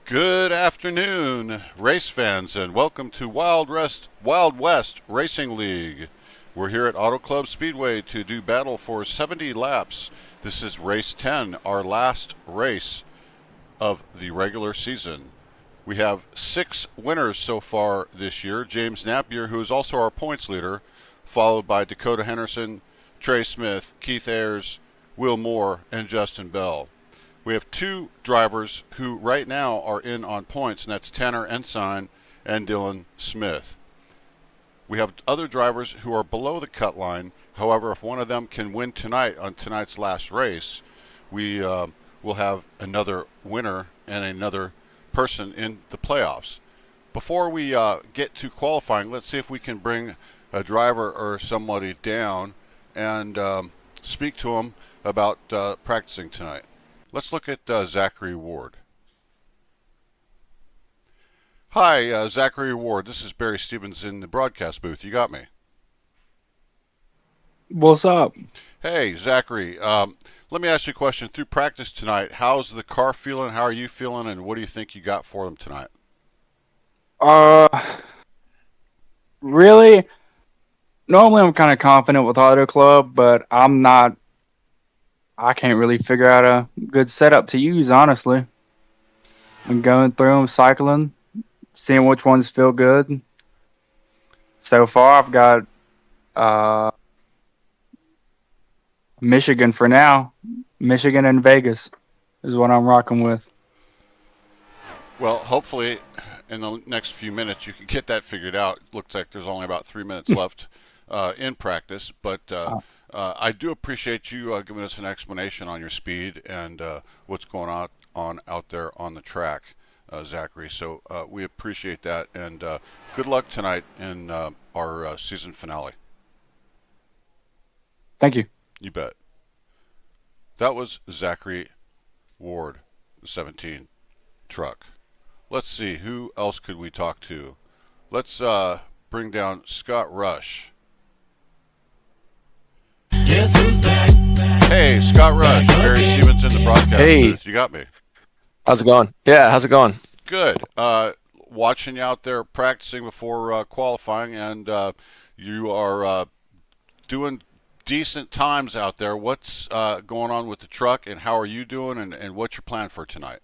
Good afternoon, race fans, and welcome to Wild West Racing League. We're here at Auto Club Speedway to do battle for 70 laps. This is race 10, our last race of the regular season. We have 6 winners so far this year. James Napier, who is also our points leader, followed by Dakota Henderson, Trey Smith, Keith Ayers, Will Moore, and Justin Bell. We have 2 drivers who right now are in on points, and that's Tanner Ensign and Dylan Smith. We have other drivers who are below the cut line. However, if one of them can win tonight on tonight's last race, we will have another winner and another person in the playoffs. Before we get to qualifying, let's see if we can bring a driver or somebody down and speak to them about practicing tonight. Let's look at Zachary Ward. Hi, Zachary Ward. This is Barry Stevens in the broadcast booth. You got me? What's up? Hey, Zachary. Let me ask you a question. Through practice tonight, how's the car feeling? How are you feeling? And what do you think you got for them tonight? Uh, really, normally I'm kind of confident with Auto Club, but I'm not. I can't really figure out a good setup to use, honestly. I'm going through them, cycling, seeing which ones feel good. So far, I've got Michigan for now. Michigan and Vegas is what I'm rocking with. Well, hopefully in the next few minutes you can get that figured out. Looks like there's only about 3 minutes left in practice, but I do appreciate you giving us an explanation on your speed and what's going on out there on the track, Zachary. So we appreciate that, and good luck tonight in our season finale. Thank you. You bet. That was Zachary Ward, the 17 truck. Let's see, who else could we talk to? Let's bring down Scott Rush. Guess who's back? Hey, Scott Rush, Barry Stevens in the broadcast Hey. booth. You got me. How's it going? Yeah, how's it going? Good. Watching you out there practicing before qualifying, and you are doing decent times out there. What's going on with the truck, and how are you doing, and what's your plan for tonight?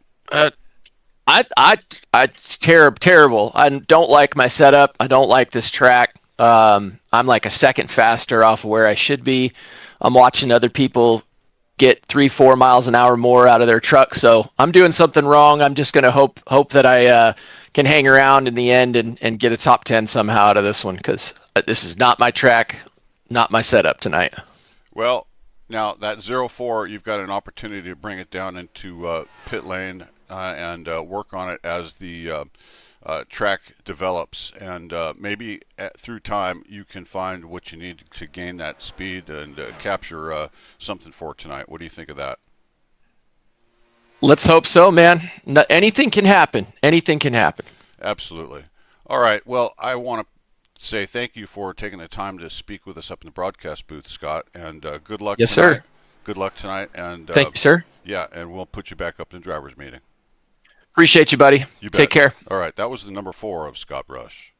It's terrible. I don't like my setup. I don't like this track. I'm like a second faster off of where I should be. I'm watching other people get 3-4 miles an hour more out of their truck, so I'm doing something wrong. I'm just gonna hope that I can hang around in the end and get a top 10 somehow out of this one, because this is not my track, not my setup tonight. Well, now that 04, you've got an opportunity to bring it down into pit lane and work on it as the track develops, and maybe through time you can find what you need to gain that speed and capture something for tonight. What do you think of that? Let's hope so, man. Anything can happen. Anything can happen. Absolutely. All right. Well, I want to say thank you for taking the time to speak with us up in the broadcast booth, Scott, and good luck Yes, tonight. sir. Good luck tonight, and Thank you, sir. yeah, and we'll put you back up in the driver's meeting. Appreciate you, buddy. You bet. Take care. All right, that was the number 4 of Scott Rush.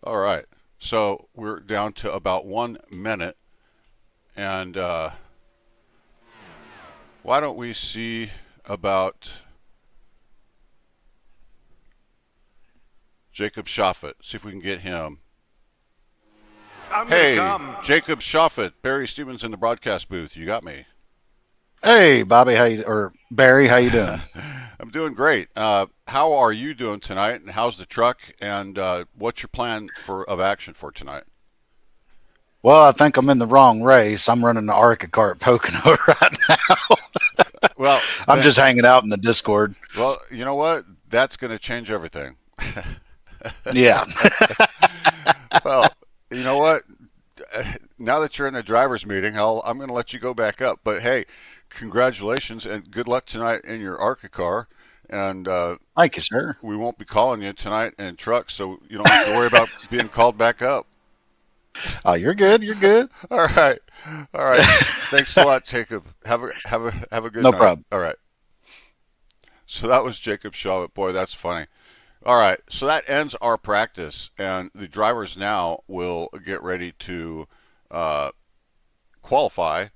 All right, so we're down to about 1 minute, and why don't we see about Jacob Shoffett, see if we can get him. Hey, Jacob Shoffett, Barry Stevens in the broadcast booth. You got me. Hey, Bobby, or Barry, how you doing? I'm doing great. How are you doing tonight, and how's the truck, and what's your plan of action for tonight? Well, I think I'm in the wrong race. I'm running the ARCA car at Pocono right now. Well, I'm just hanging out in the Discord. Well, you know what? That's going to change everything. Yeah. Well, you know what? Now that you're in the driver's meeting, I'm going to let you go back up. But hey, congratulations and good luck tonight in your ARCA car. And Thank you, sir. we won't be calling you tonight in trucks, so you don't have to worry about being called back up. Oh, you're good. You're good. All right. Thanks a lot, Jacob. Have a good No night. problem. All right. So that was Jacob Shaw. Boy, that's funny. All right, so that ends our practice, and the drivers now will get ready to qualify.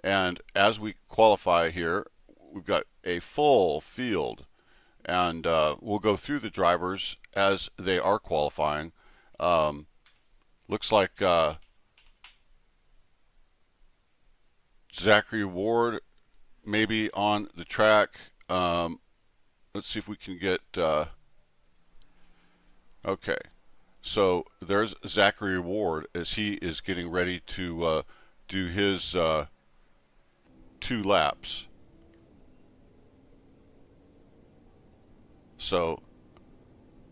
And as we qualify here, we've got a full field, and we'll go through the drivers as they are qualifying. Looks like Zachary Ward maybe on the track. Let's see if we can get. Okay, so there's Zachary Ward as he is getting ready to do his 2 laps. So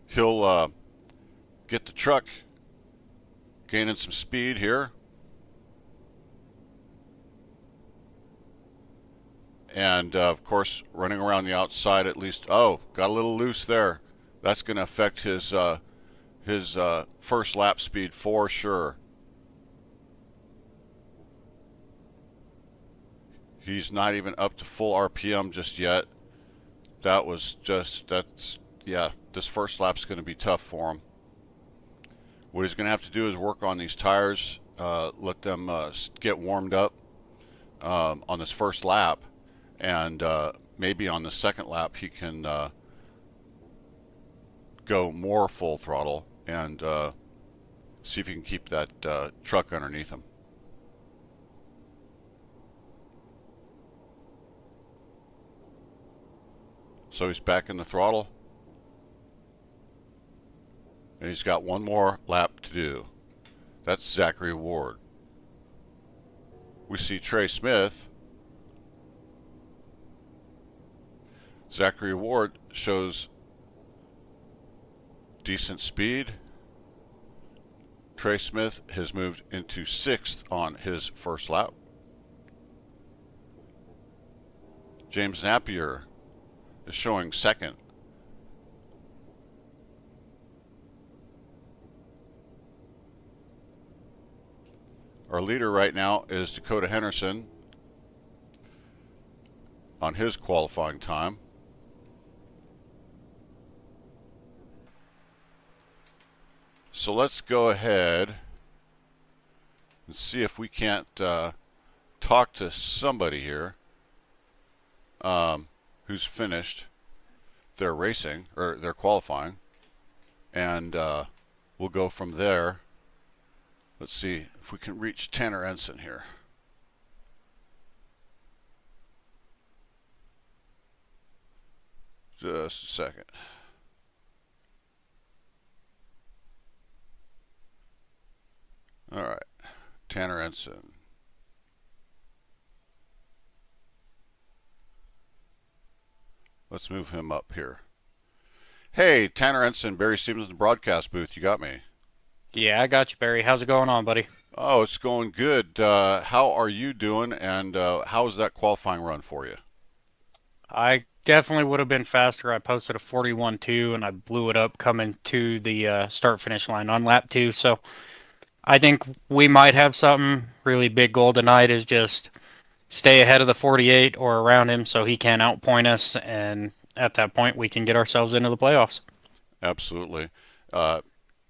he'll get the truck gaining some speed here. And of course, running around the outside at least. Oh, got a little loose there. That's going to affect his first lap speed for sure. He's not even up to full RPM just yet. Yeah, this first lap's going to be tough for him. What he's going to have to do is work on these tires, let them get warmed up on this first lap, and maybe on the second lap he can go more full throttle and see if he can keep that truck underneath him. So he's back in the throttle, and he's got one more lap to do. That's Zachary Ward. We see Trey Smith. Zachary Ward shows decent speed. Trey Smith has moved into 6th on his first lap. James Napier is showing 2nd. Our leader right now is Dakota Henderson on his qualifying time. So let's go ahead and see if we can't talk to somebody here who's finished their racing or their qualifying, and we'll go from there. Let's see if we can reach Tanner Ensign here. Just a second. All right, Tanner Ensign. Let's move him up here. Hey, Tanner Ensign, Barry Stevenson broadcast booth. You got me. Yeah, I got you, Barry. How's it going on, buddy? Oh, it's going good. How are you doing, and how was that qualifying run for you? I definitely would have been faster. I posted a 41.2 and I blew it up coming to the start-finish line on lap 2. So I think we might have something. Really big goal tonight is just stay ahead of the 48 or around him so he can't outpoint us, and at that point we can get ourselves into the playoffs. Absolutely.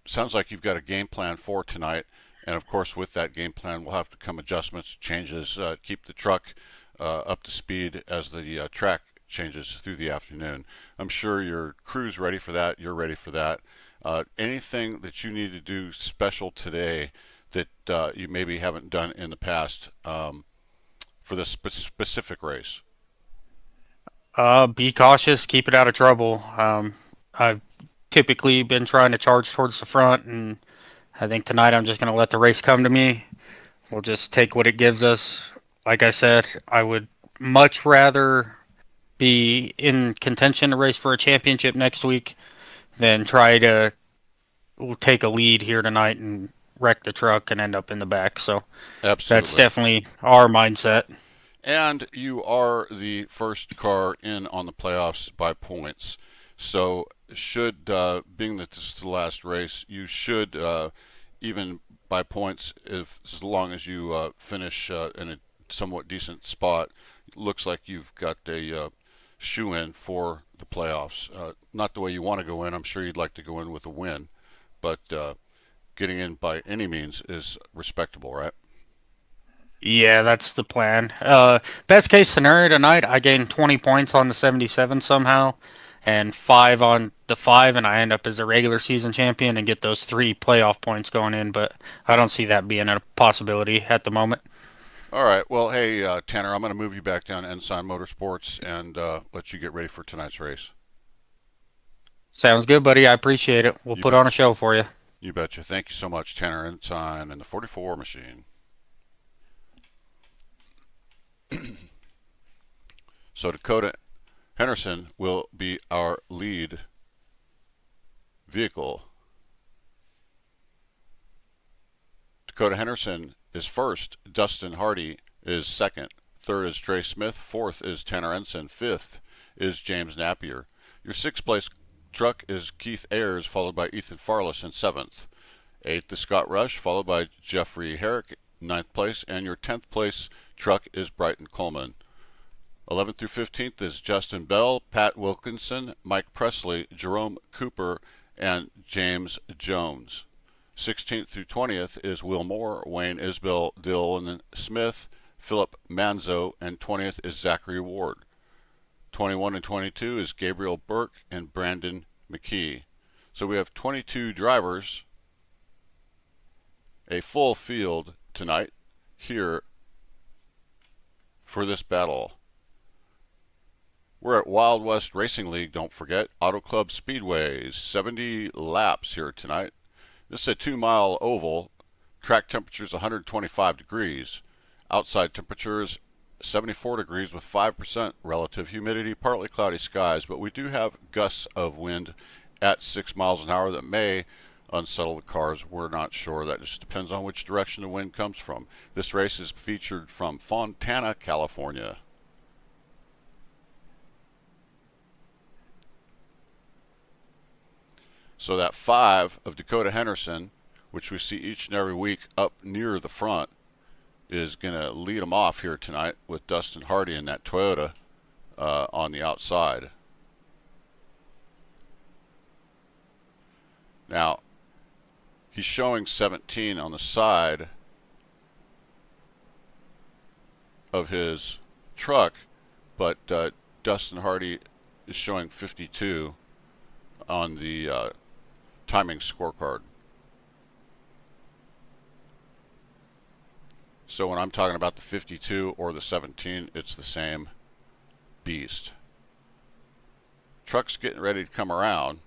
Sounds like you've got a game plan for tonight, and of course with that game plan will have to come adjustments, changes, keep the truck up to speed as the track changes through the afternoon. I'm sure your crew's ready for that. You're ready for that. Anything that you need to do special today that you maybe haven't done in the past for this specific race? Be cautious, keep it out of trouble. I've typically been trying to charge towards the front, and I think tonight I'm just going to let the race come to me. We'll just take what it gives us. Like I said, I would much rather be in contention to race for a championship next week than try to take a lead here tonight and wreck the truck and end up in the back. So Absolutely. that's definitely our mindset. And you are the first car in on the playoffs by points. So should, being that this is the last race, you should, even by points, as long as you finish in a somewhat decent spot, looks like you've got a shoe-in for the playoffs. Not the way you want to go in. I'm sure you'd like to go in with a win, but getting in by any means is respectable, right? Yeah, that's the plan. Best case scenario tonight, I gain 20 points on the 77 somehow, and 5 on the 5, and I end up as a regular season champion and get those 3 playoff points going in. But I don't see that being a possibility at the moment. All right. Well, hey, Tanner, I'm going to move you back down to Ensign Motorsports and let you get ready for tonight's race. Sounds good, buddy. I appreciate it. We'll You put bet. on a show for you. You betcha. Thank you so much, Tanner Ensign and the 44 machine. So Dakota Henderson will be our lead vehicle. Dakota Henderson is first. Dustin Hardy is second. Third is Trey Smith. Fourth is Tanner Ensign. Fifth is James Napier. Your sixth place truck is Keith Ayers, followed by Ethan Farless in seventh. Eighth is Scott Rush, followed by Jeffrey Herrick, ninth place. And your 10th place truck is Brighton Coleman. 11th through 15th is Justin Bell, Pat Wilkinson, Mike Presley, Jerome Cooper, and James Jones. 16th through 20th is Will Moore, Wayne Isbell, Dylan Smith, Philip Manzo, and 20th is Zachary Ward. 21 and 22 is Gabriel Burke and Brandon McKee. So we have 22 drivers, a full field tonight here for this battle. We're at Wild West Racing League, don't forget. Auto Club Speedway, 70 laps here tonight. This is a 2-mile oval. Track temperature is 125 degrees. Outside temperature is 74 degrees with 5% relative humidity, partly cloudy skies, but we do have gusts of wind at 6 miles an hour that may unsettle the cars. We're not sure. That just depends on which direction the wind comes from. This race is featured from Fontana, California. So that 5 of Dakota Henderson, which we see each and every week up near the front, is going to lead them off here tonight with Dustin Hardy in that Toyota on the outside. Now, he's showing 17 on the side of his truck, but Dustin Hardy is showing 52 on the timing scorecard. So when I'm talking about the 52 or the 17, it's the same beast. Truck's getting ready to come around.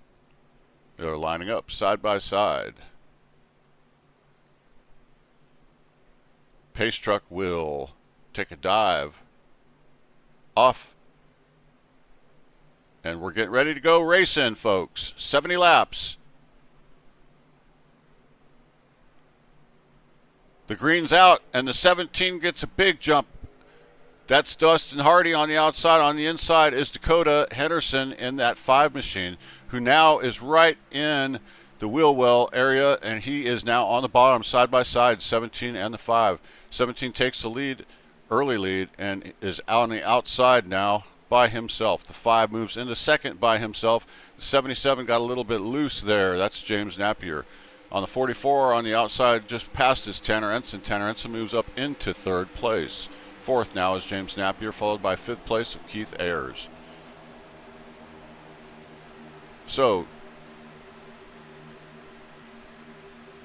They're lining up side by side. Pace truck will take a dive off. And we're getting ready to go racing, folks. 70 laps. The green's out, and the 17 gets a big jump. That's Dustin Hardy on the outside. On the inside is Dakota Henderson in that 5 machine, who now is right in the wheel well area, and he is now on the bottom side by side, 17 and the 5. 17 takes the lead, early lead, and is on the outside now by himself. The 5 moves into second by himself. The 77 got a little bit loose there. That's James Napier. On the 44 on the outside, just past is Tanner Ensign. Tanner Ensign moves up into 3rd place. 4th now is James Napier, followed by 5th place of Keith Ayers. So,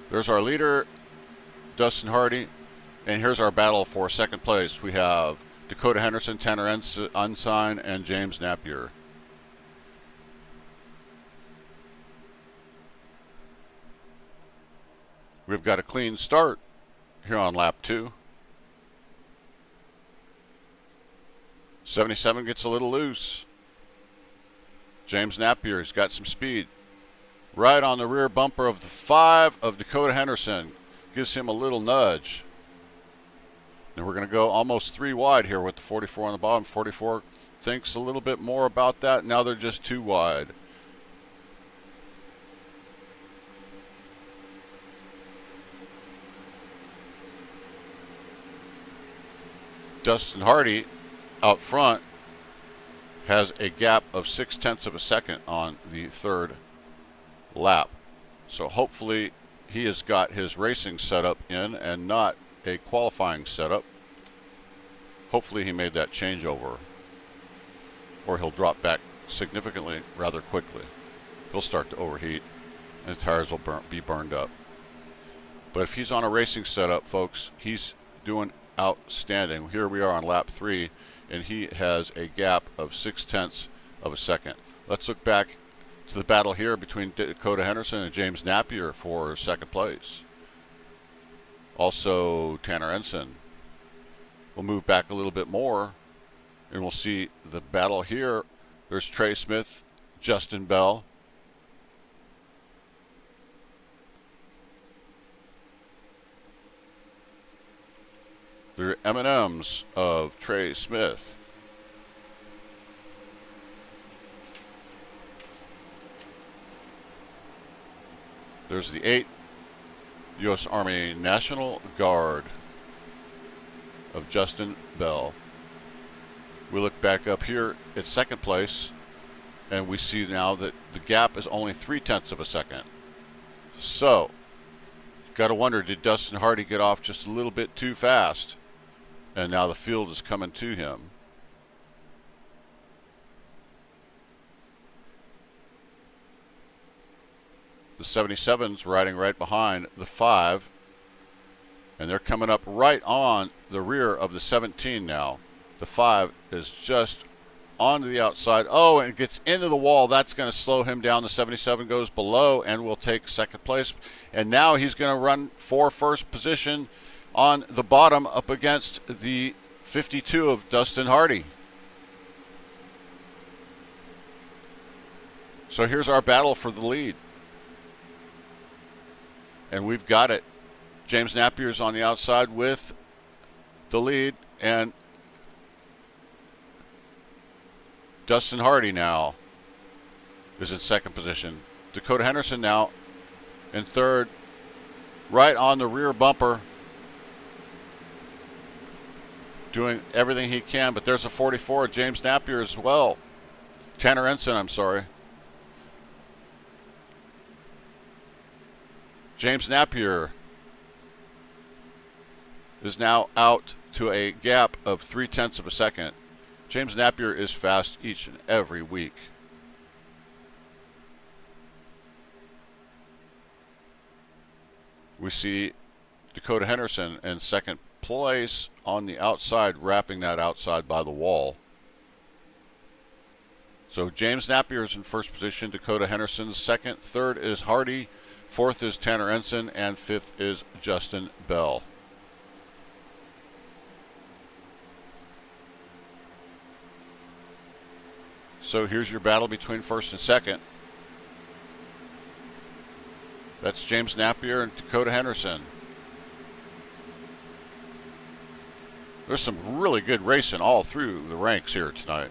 there's our leader, Dustin Hardy, and here's our battle for 2nd place. We have Dakota Henderson, Tanner Ensign, and James Napier. We've got a clean start here on lap 2. 77 gets a little loose. James Napier's got some speed. Right on the rear bumper of the 5 of Dakota Henderson. Gives him a little nudge. And we're going to go almost 3 wide here with the 44 on the bottom. 44 thinks a little bit more about that. Now they're just 2 wide. Dustin Hardy out front has a gap of 0.6 of a second on the third lap. So hopefully he has got his racing setup in and not a qualifying setup. Hopefully he made that changeover, or he'll drop back significantly rather quickly. He'll start to overheat and the tires will be burned up. But if he's on a racing setup, folks, he's doing outstanding. Here we are on lap 3, and he has a gap of 0.6 of a second. Let's look back to the battle here between Dakota Henderson and James Napier for second place. Also Tanner Ensign. We'll move back a little bit more, and we'll see the battle here. There's Trey Smith, Justin Bell. The M&Ms of Trey Smith. There's the 8 U.S. Army National Guard of Justin Bell. We look back up here at second place, and we see now that the gap is only 0.3 of a second. So, got to wonder, did Dustin Hardy get off just a little bit too fast? And now the field is coming to him. The 77's riding right behind the 5, and they're coming up right on the rear of the 17 now. The 5 is just onto the outside. Oh, and it gets into the wall. That's going to slow him down. The 77 goes below and will take second place. And now he's going to run for first position on the bottom up against the 52 of Dustin Hardy. So here's our battle for the lead. And we've got it. James Napier's on the outside with the lead, and Dustin Hardy now is in second position. Dakota Henderson now in third, right on the rear bumper, doing everything he can, but there's a 44, James Napier as well. Tanner Ensign, I'm sorry. James Napier is now out to a gap of 0.3 of a second. James Napier is fast each and every week. We see Dakota Henderson in second place on the outside, wrapping that outside by the wall. So James Napier is in first position, Dakota Henderson second, third is Hardy, fourth is Tanner Ensign, and fifth is Justin Bell. So here's your battle between first and second. That's James Napier and Dakota Henderson. There's some really good racing all through the ranks here tonight.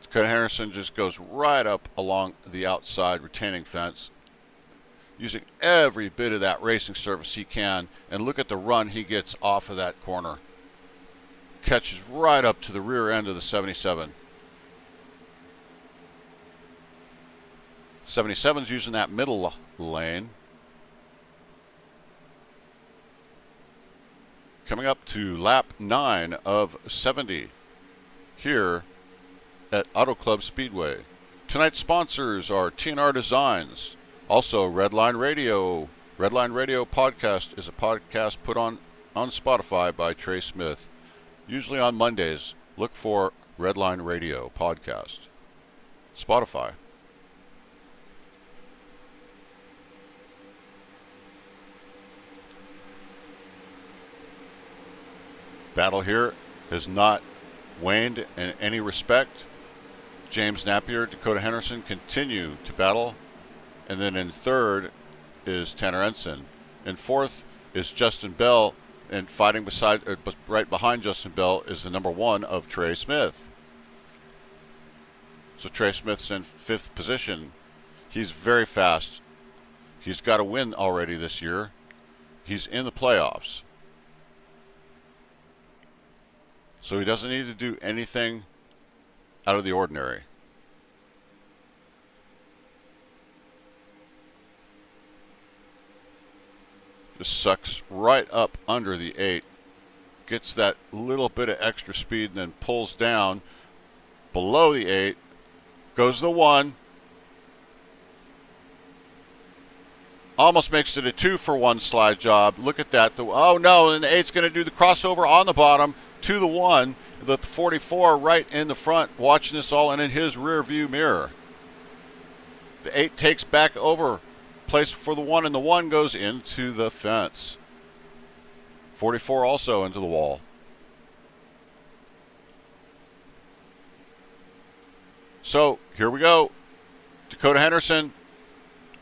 Dakota Henderson just goes right up along the outside retaining fence, using every bit of that racing surface he can, and look at the run he gets off of that corner. Catches right up to the rear end of the 77. 77's using that middle lane. Coming up to lap 9 of 70 here at Auto Club Speedway. Tonight's sponsors are TNR Designs, also Redline Radio. Redline Radio podcast is a podcast put on Spotify by Trey Smith. Usually on Mondays, look for Redline Radio podcast. Spotify. Battle here has not waned in any respect. James Napier, Dakota Henderson continue to battle. And then in third is Tanner Ensign. In fourth is Justin Bell. And fighting right behind Justin Bell is the number 1 of Trey Smith. So Trey Smith's in fifth position. He's very fast. He's got a win already this year. He's in the playoffs. So he doesn't need to do anything out of the ordinary. Just sucks right up under the 8. Gets that little bit of extra speed and then pulls down below the 8. Goes the 1. Almost makes it a 2-for-1 slide job. Look at that. Oh no, and the 8's going to do the crossover on the bottom to the 1. The 44 right in the front watching this all and in his rear view mirror. The 8 takes back over, place for the 1, and the 1 goes into the fence. 44 also into the wall. So here we go. Dakota Henderson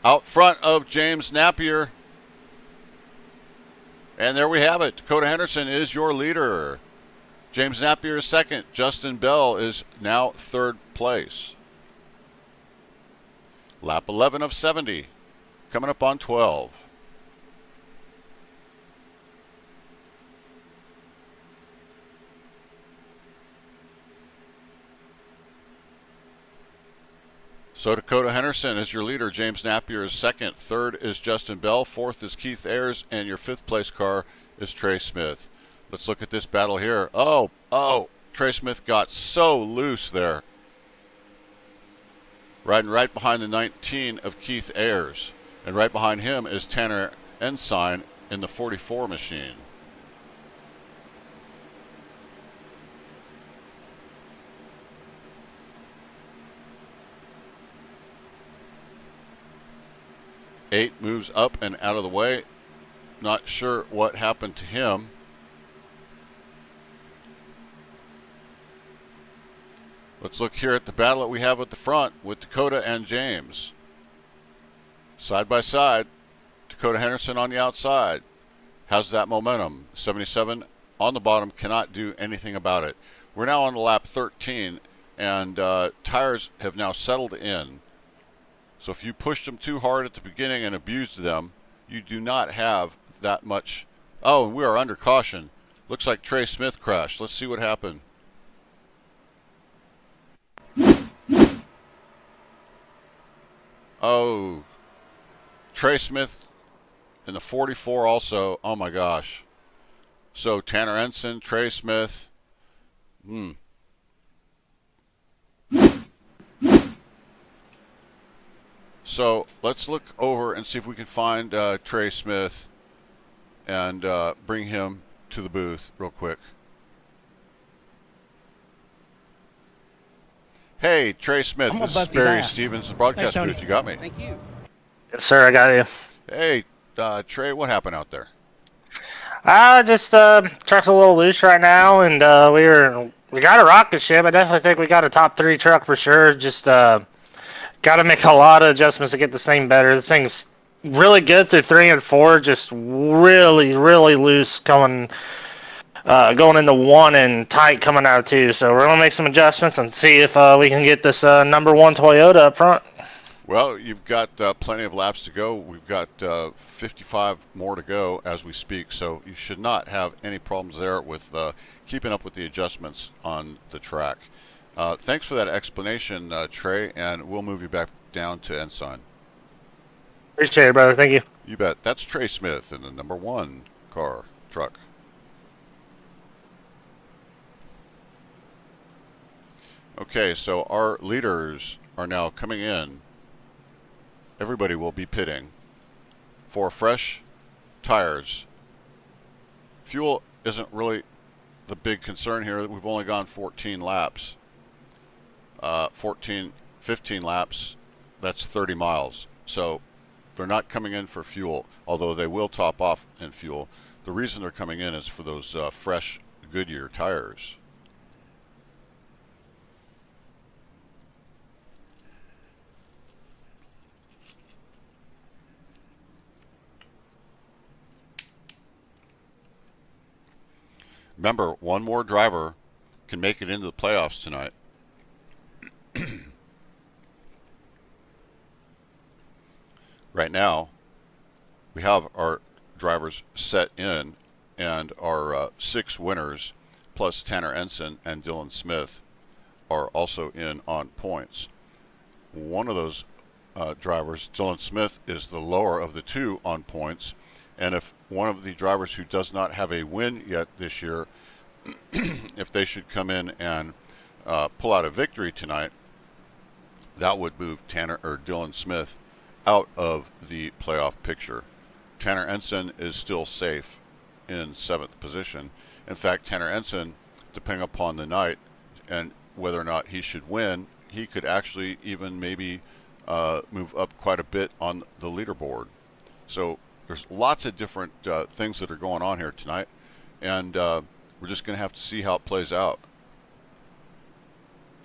out front of James Napier. And there we have it. Dakota Henderson is your leader. James Napier is second. Justin Bell is now third place. Lap 11 of 70. Coming up on 12. So Dakota Henderson is your leader. James Napier is second. Third is Justin Bell. Fourth is Keith Ayers. And your fifth place car is Trey Smith. Let's look at this battle here. Oh, Trey Smith got so loose there. Riding right behind the 19 of Keith Ayers. And right behind him is Tanner Ensign in the 44 machine. Eight moves up and out of the way. Not sure what happened to him. Let's look here at the battle that we have at the front with Dakota and James. Side by side, Dakota Henderson on the outside. How's that momentum? 77 on the bottom, cannot do anything about it. We're now on lap 13, and tires have now settled in. So if you pushed them too hard at the beginning and abused them, you do not have that much. Oh, and we are under caution. Looks like Trey Smith crashed. Let's see what happened. Oh, Trey Smith in the 44 also. Oh my gosh. So Tanner Ensign, Trey Smith. So let's look over and see if we can find Trey Smith and bring him to the booth real quick. Hey, Trey Smith, this is Barry Stevens, the broadcast booth. You got me. Thank you. Yes, sir, I got you. Hey, Trey, what happened out there? Just truck's a little loose right now, and we got a rocket ship. I definitely think we got a top 3 truck for sure. Just got to make a lot of adjustments to get this thing better. This thing's really good through 3 and 4, just really, really loose going into 1 and tight coming out of 2. So we're gonna make some adjustments and see if we can get this number 1 Toyota up front. Well, you've got plenty of laps to go. We've got 55 more to go as we speak, so you should not have any problems there with keeping up with the adjustments on the track. Thanks for that explanation, Trey, and we'll move you back down to Ensign. Appreciate it, brother. Thank you. You bet. That's Trey Smith in the number 1 truck. Okay, so our leaders are now coming in. Everybody will be pitting for fresh tires. Fuel isn't really the big concern here. We've only gone 14 laps. 15 laps, that's 30 miles. So they're not coming in for fuel, although they will top off in fuel. The reason they're coming in is for those fresh Goodyear tires. Remember, one more driver can make it into the playoffs tonight. Right now, we have our drivers set in, and our 6 winners plus Tanner Ensign and Dylan Smith are also in on points. One of those drivers, Dylan Smith, is the lower of the two on points, and if one of the drivers who does not have a win yet this year, if they should come in and pull out a victory tonight, that would move Dylan Smith out of the playoff picture. Tanner Ensign is still safe in 7th position. In fact, Tanner Ensign, depending upon the night and whether or not he should win, he could actually even maybe move up quite a bit on the leaderboard. So there's lots of different things that are going on here tonight, and we're just going to have to see how it plays out.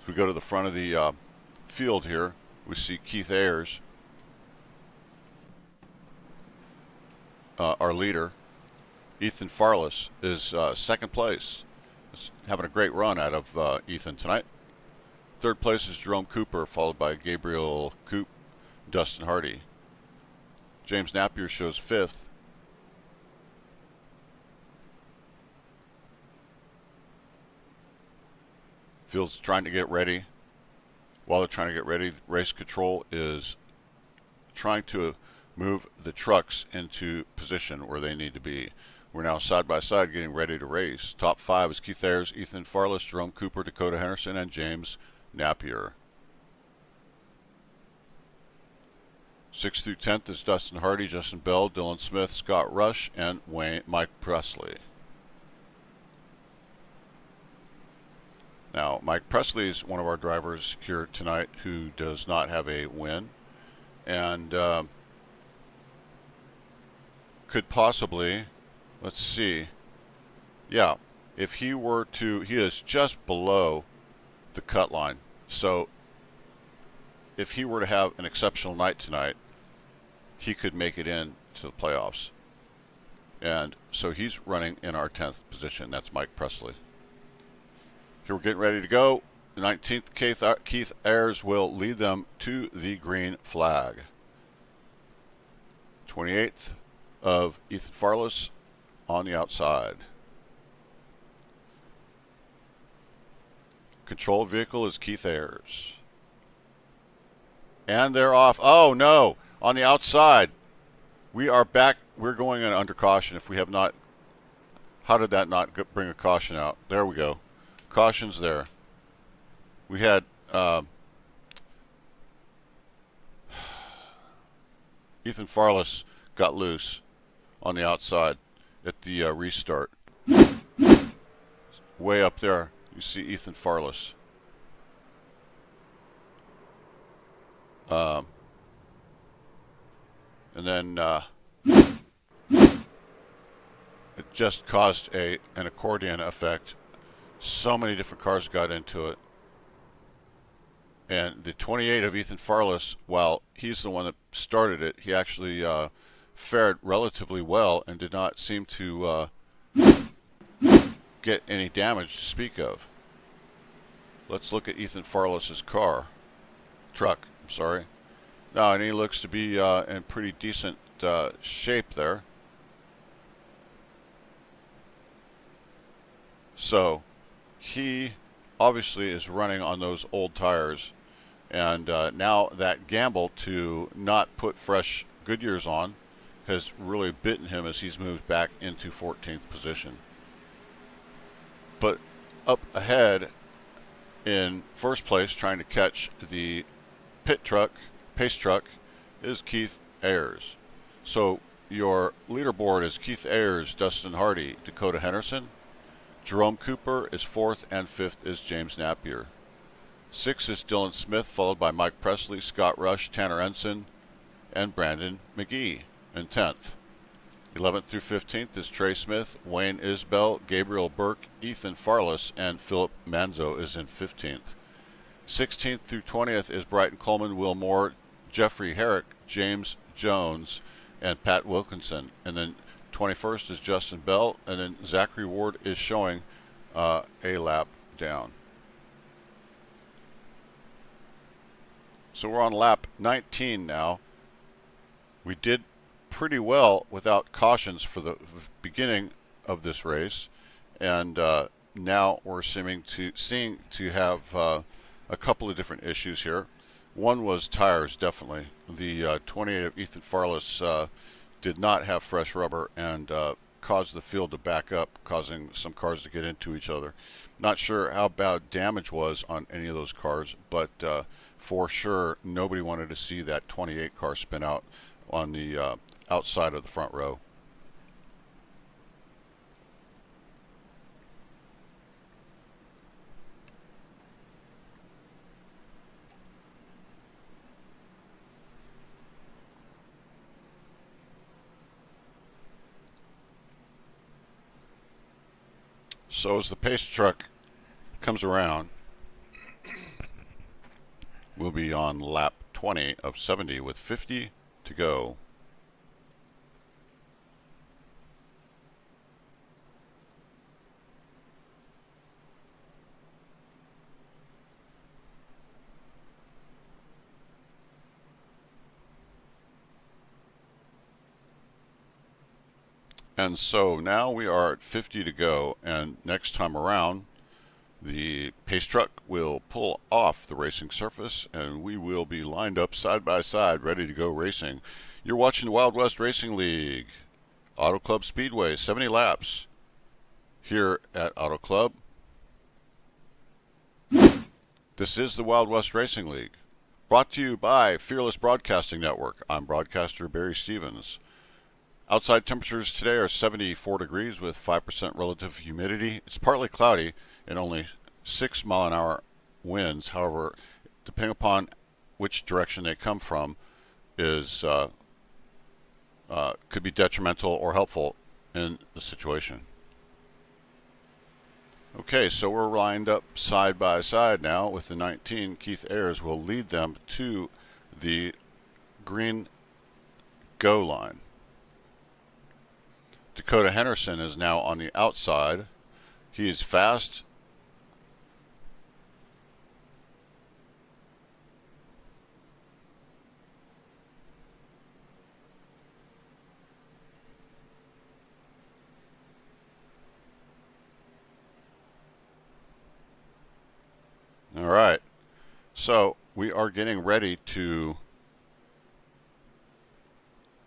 As we go to the front of the field here, we see Keith Ayers, our leader. Ethan Farless is second place. It's having a great run out of Ethan tonight. Third place is Jerome Cooper, followed by Gabriel Coop, Dustin Hardy. James Napier shows 5th. Field's trying to get ready. While they're trying to get ready, race control is trying to move the trucks into position where they need to be. We're now side by side getting ready to race. Top 5 is Keith Ayers, Ethan Farless, Jerome Cooper, Dakota Henderson, and James Napier. 6th through 10th is Dustin Hardy, Justin Bell, Dylan Smith, Scott Rush, and Mike Presley. Now, Mike Presley is one of our drivers here tonight who does not have a win, and could possibly, let's see, yeah, if he were to, he is just below the cut line. So if he were to have an exceptional night tonight, he could make it in to the playoffs. And so he's running in our 10th position. That's Mike Presley. Here we're getting ready to go. The 19th, Keith Ayers will lead them to the green flag. 28th of Ethan Farless on the outside. Control vehicle is Keith Ayers. And they're off. Oh, no. On the outside. We are back. We're going in under caution if we have not. How did that not bring a caution out? There we go. Caution's there. We had Ethan Farless got loose on the outside at the restart. Way up there, you see Ethan Farless. And then it just caused an accordion effect. So many different cars got into it. And the 28 of Ethan Farless, while he's the one that started it, he actually fared relatively well and did not seem to get any damage to speak of. Let's look at Ethan Farless's truck, I'm sorry. No, and he looks to be in pretty decent shape there. So he obviously is running on those old tires, and now that gamble to not put fresh Goodyears on has really bitten him as he's moved back into 14th position. But up ahead in first place, trying to catch the pace truck, is Keith Ayers. So your leaderboard is Keith Ayers, Dustin Hardy, Dakota Henderson. Jerome Cooper is 4th, and 5th is James Napier. 6th is Dylan Smith, followed by Mike Presley, Scott Rush, Tanner Ensign, and Brandon McGee in 10th. 11th through 15th is Trey Smith, Wayne Isbell, Gabriel Burke, Ethan Farless, and Philip Manzo is in 15th. 16th through 20th is Brighton Coleman, Will Moore, Jeffrey Herrick, James Jones, and Pat Wilkinson. And then 21st is Justin Bell, and then Zachary Ward is showing a lap down. So we're on lap 19 now. We did pretty well without cautions for the beginning of this race, and now we're seeing to have a couple of different issues here. One was tires, definitely. The 28 of Ethan Farless did not have fresh rubber and caused the field to back up, causing some cars to get into each other. Not sure how bad damage was on any of those cars, but for sure nobody wanted to see that 28 car spin out on the outside of the front row. So as the pace truck comes around, we'll be on lap 20 of 70 with 50 to go. And so now we are at 50 to go, and next time around the pace truck will pull off the racing surface and we will be lined up side by side ready to go racing. You're watching the Wild West Racing League, Auto Club Speedway, 70 laps here at Auto Club. This is the Wild West Racing League, brought to you by Fearless Broadcasting Network. I'm broadcaster Barry Stevens. Outside temperatures today are 74 degrees with 5% relative humidity. It's partly cloudy and only 6-mile-an-hour winds. However, depending upon which direction they come from, is could be detrimental or helpful in the situation. Okay, so we're lined up side by side now with the 19. Keith Ayers will lead them to the green go line. Dakota Henderson is now on the outside. He is fast. All right. So we are getting ready to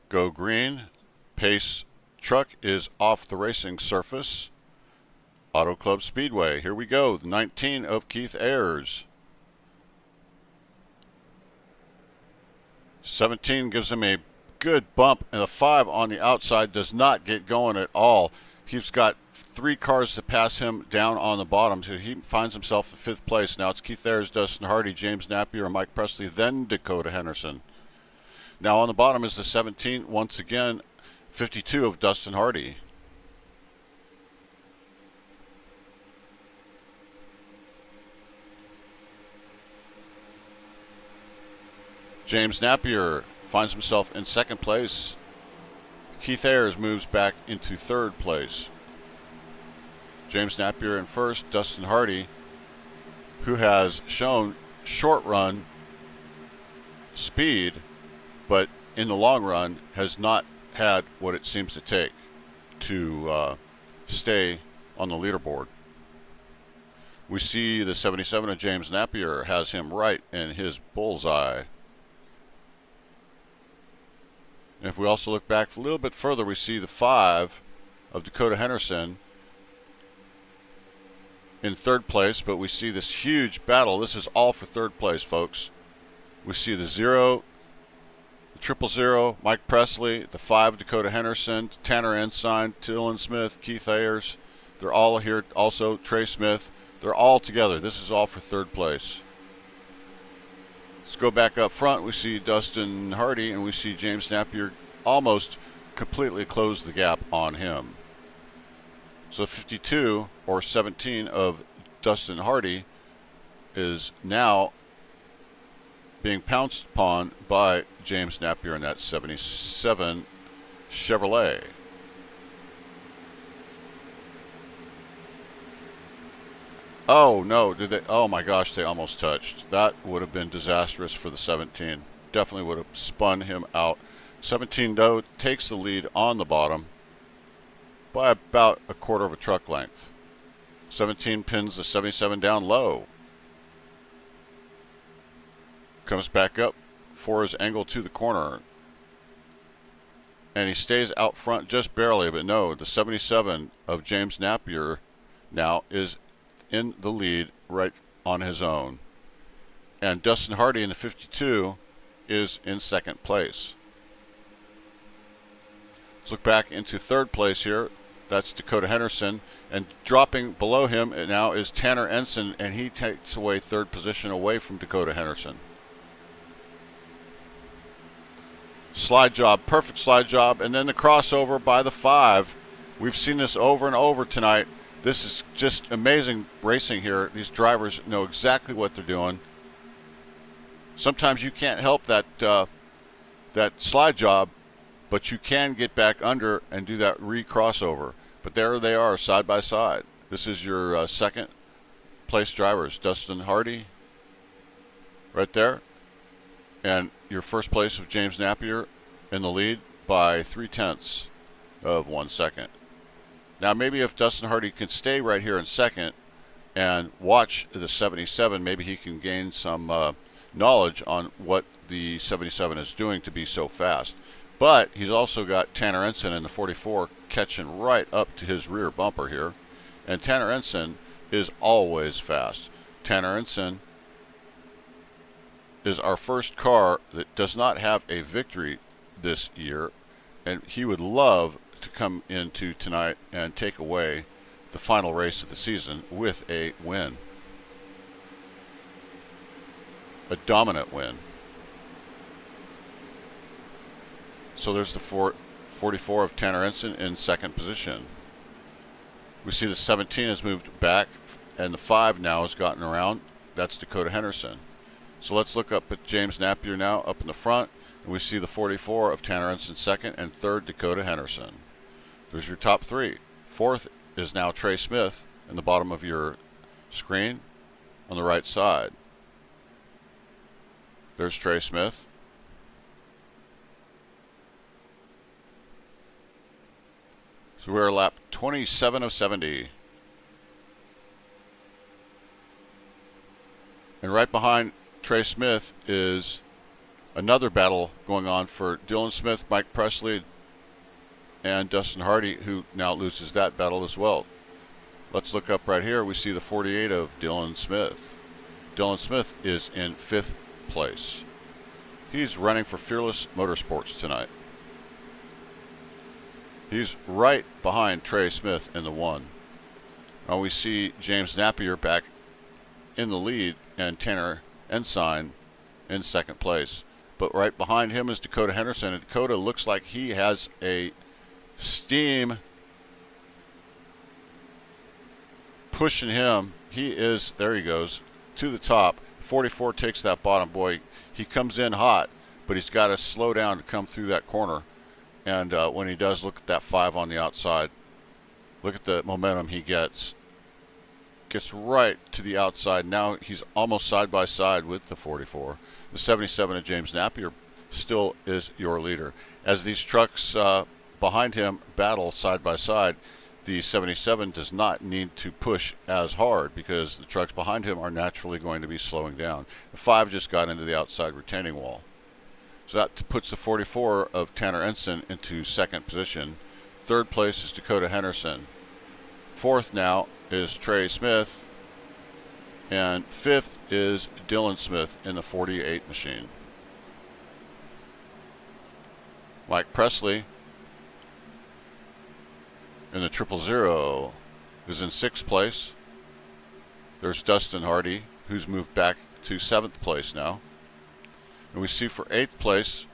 go green. Pace truck is off the racing surface. Auto Club Speedway. Here we go. The 19 of Keith Ayers. 17 gives him a good bump, and the 5 on the outside does not get going at all. He's got 3 cars to pass him down on the bottom, so he finds himself in 5th place. Now it's Keith Ayers, Dustin Hardy, James Napier, and Mike Presley, then Dakota Henderson. Now on the bottom is the 17, once again, 52 of Dustin Hardy. James Napier finds himself in 2nd place. Keith Ayers moves back into 3rd place. James Napier in 1st. Dustin Hardy, who has shown short run speed, but in the long run has not had what it seems to take to stay on the leaderboard. We see the 77 of James Napier has him right in his bullseye. And if we also look back a little bit further, we see the 5 of Dakota Henderson in 3rd place, but we see this huge battle. This is all for 3rd place, folks. We see the 0, the 000, Mike Presley, the 5 Dakota Henderson, Tanner Ensign, Dylan Smith, Keith Ayers. They're all here. Also, Trey Smith. They're all together. This is all for 3rd place. Let's go back up front. We see Dustin Hardy, and we see James Napier almost completely close the gap on him. So 52 or 17 of Dustin Hardy is now being pounced upon by James Napier in that 77 Chevrolet. Oh no, did they? Oh my gosh, they almost touched. That would have been disastrous for the 17. Definitely would have spun him out. 17 though takes the lead on the bottom by about a quarter of a truck length. 17 pins the 77 down low. Comes back up for his angle to the corner. And he stays out front just barely, but no, the 77 of James Napier now is in the lead right on his own. And Dustin Hardy in the 52 is in second place. Let's look back into third place here. That's Dakota Henderson. And dropping below him now is Tanner Ensign, and he takes away third position away from Dakota Henderson. Slide job, perfect slide job, and then the crossover by the 5. We've seen this over and over tonight. This is just amazing racing here. These drivers know exactly what they're doing. Sometimes you can't help that that slide job, but you can get back under and do that re-crossover. But there they are, side by side. This is your second place drivers, Dustin Hardy, right there, and your first place of James Napier in the lead by 0.3 of 1 second. Now maybe if Dustin Hardy can stay right here in second and watch the 77, maybe he can gain some knowledge on what the 77 is doing to be so fast. But he's also got Tanner Ensign in the 44 catching right up to his rear bumper here. And Tanner Ensign is always fast. Tanner Ensign is our first car that does not have a victory this year, and he would love to come into tonight and take away the final race of the season with a win. A dominant win. So there's the 44 of Tanner Ensign in second position. We see the 17 has moved back, and the 5 now has gotten around. That's Dakota Henderson. So let's look up at James Napier now up in the front, and we see the 44 of Tanner Ensign second, and third Dakota Henderson. There's your top 3. Fourth is now Trey Smith in the bottom of your screen on the right side. There's Trey Smith. So we're lap 27 of 70. And right behind Trey Smith is another battle going on for Dylan Smith, Mike Presley, and Dustin Hardy, who now loses that battle as well. Let's look up right here. We see the 48 of Dylan Smith. Dylan Smith is in 5th place. He's running for Fearless Motorsports tonight. He's right behind Trey Smith in the 1. Now we see James Napier back in the lead and Tanner Ensign in 2nd place. But right behind him is Dakota Henderson, and Dakota looks like he has a steam pushing him. He is, there he goes, to the top. 44 takes that bottom. Boy, he comes in hot, but he's got to slow down to come through that corner. And when he does, look at that 5 on the outside. Look at the momentum he gets. Gets right to the outside. Now he's almost side by side with the 44. The 77 of James Napier still is your leader. As these trucks behind him battle side by side, the 77 does not need to push as hard because the trucks behind him are naturally going to be slowing down. The 5 just got into the outside retaining wall. So that puts the 44 of Tanner Ensign into 2nd position. 3rd place is Dakota Henderson. 4th now is Trey Smith. And 5th is Dylan Smith in the 48 machine. Mike Presley in the 000 is in 6th place. There's Dustin Hardy, who's moved back to 7th place now. And we see for 8th place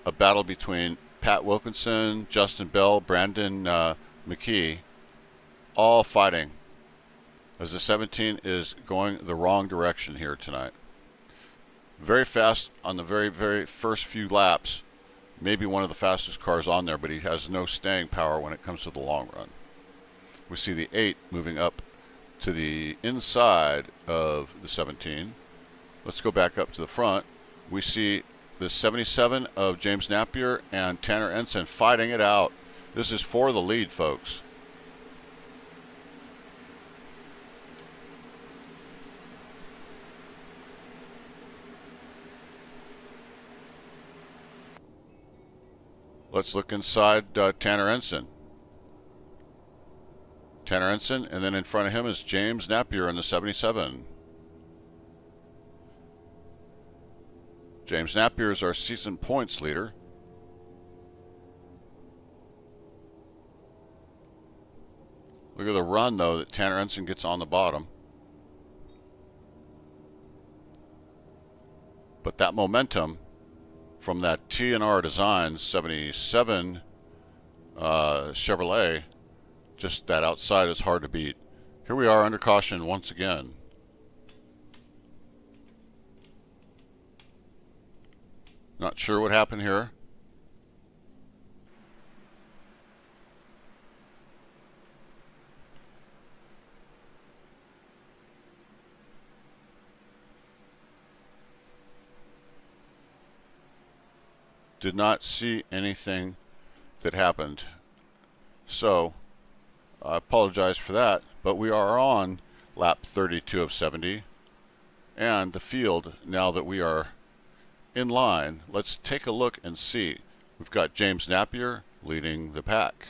a battle between Pat Wilkinson, Justin Bell, Brandon McKee, all fighting as the 17 is going the wrong direction here tonight. Very fast on the very, very first few laps. Maybe one of the fastest cars on there, but he has no staying power when it comes to the long run. We see the 8 moving up to the inside of the 17. Let's go back up to the front. We see the 77 of James Napier and Tanner Ensign fighting it out. This is for the lead, folks. Let's look inside Tanner Ensign. Tanner Ensign, and then in front of him is James Napier in the 77. James Napier is our season points leader. Look at the run, though, that Tanner Ensign gets on the bottom. But that momentum from that T&R Designs 77 Chevrolet, just that outside is hard to beat. Here we are under caution once again. Not sure what happened here. Did not see anything that happened. So, I apologize for that, but we are on lap 32 of 70. And the field, now that we are in line, let's take a look and see. We've got James Napier leading the pack.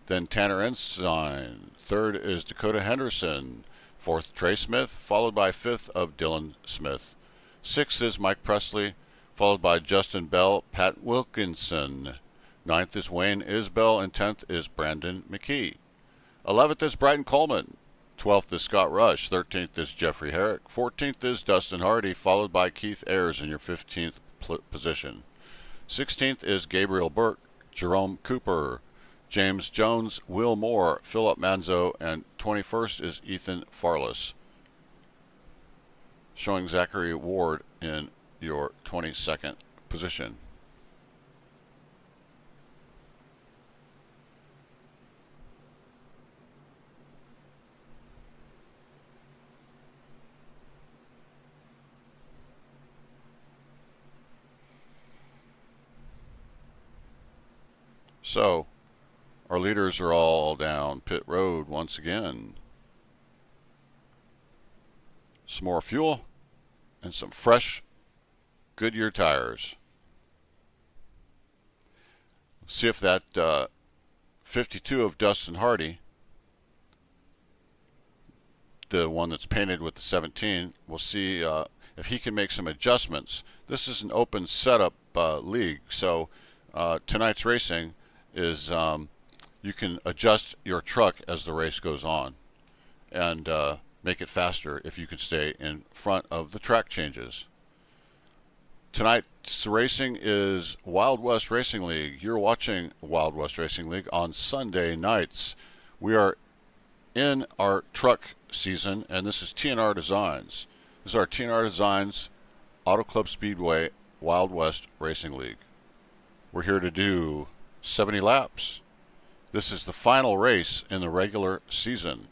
Then Tanner Ensign. Third is Dakota Henderson. Fourth, Trey Smith, followed by fifth of Dylan Smith. Sixth is Mike Presley, followed by Justin Bell, Pat Wilkinson. Ninth is Wayne Isbell, and 10th is Brandon McKee. 11th is Brighton Coleman. 12th is Scott Rush. 13th is Jeffrey Herrick. 14th is Dustin Hardy, followed by Keith Ayers in your 15th position. 16th is Gabriel Burke, Jerome Cooper, James Jones, Will Moore, Philip Manzo, and 21st is Ethan Farless, showing Zachary Ward in your 22nd position. So, our leaders are all down pit road once again. Some more fuel and some fresh Goodyear tires. See if that 52 of Dustin Hardy, the one that's painted with the 17, we'll see if he can make some adjustments. This is an open setup league, so tonight's racing is you can adjust your truck as the race goes on and make it faster if you can stay in front of the track changes. Tonight's racing is Wild West Racing League. You're watching Wild West Racing League on Sunday nights. We are in our truck season, and this is T&R Designs. This is our T&R Designs Auto Club Speedway Wild West Racing League. We're here to do 70 laps. This is the final race in the regular season.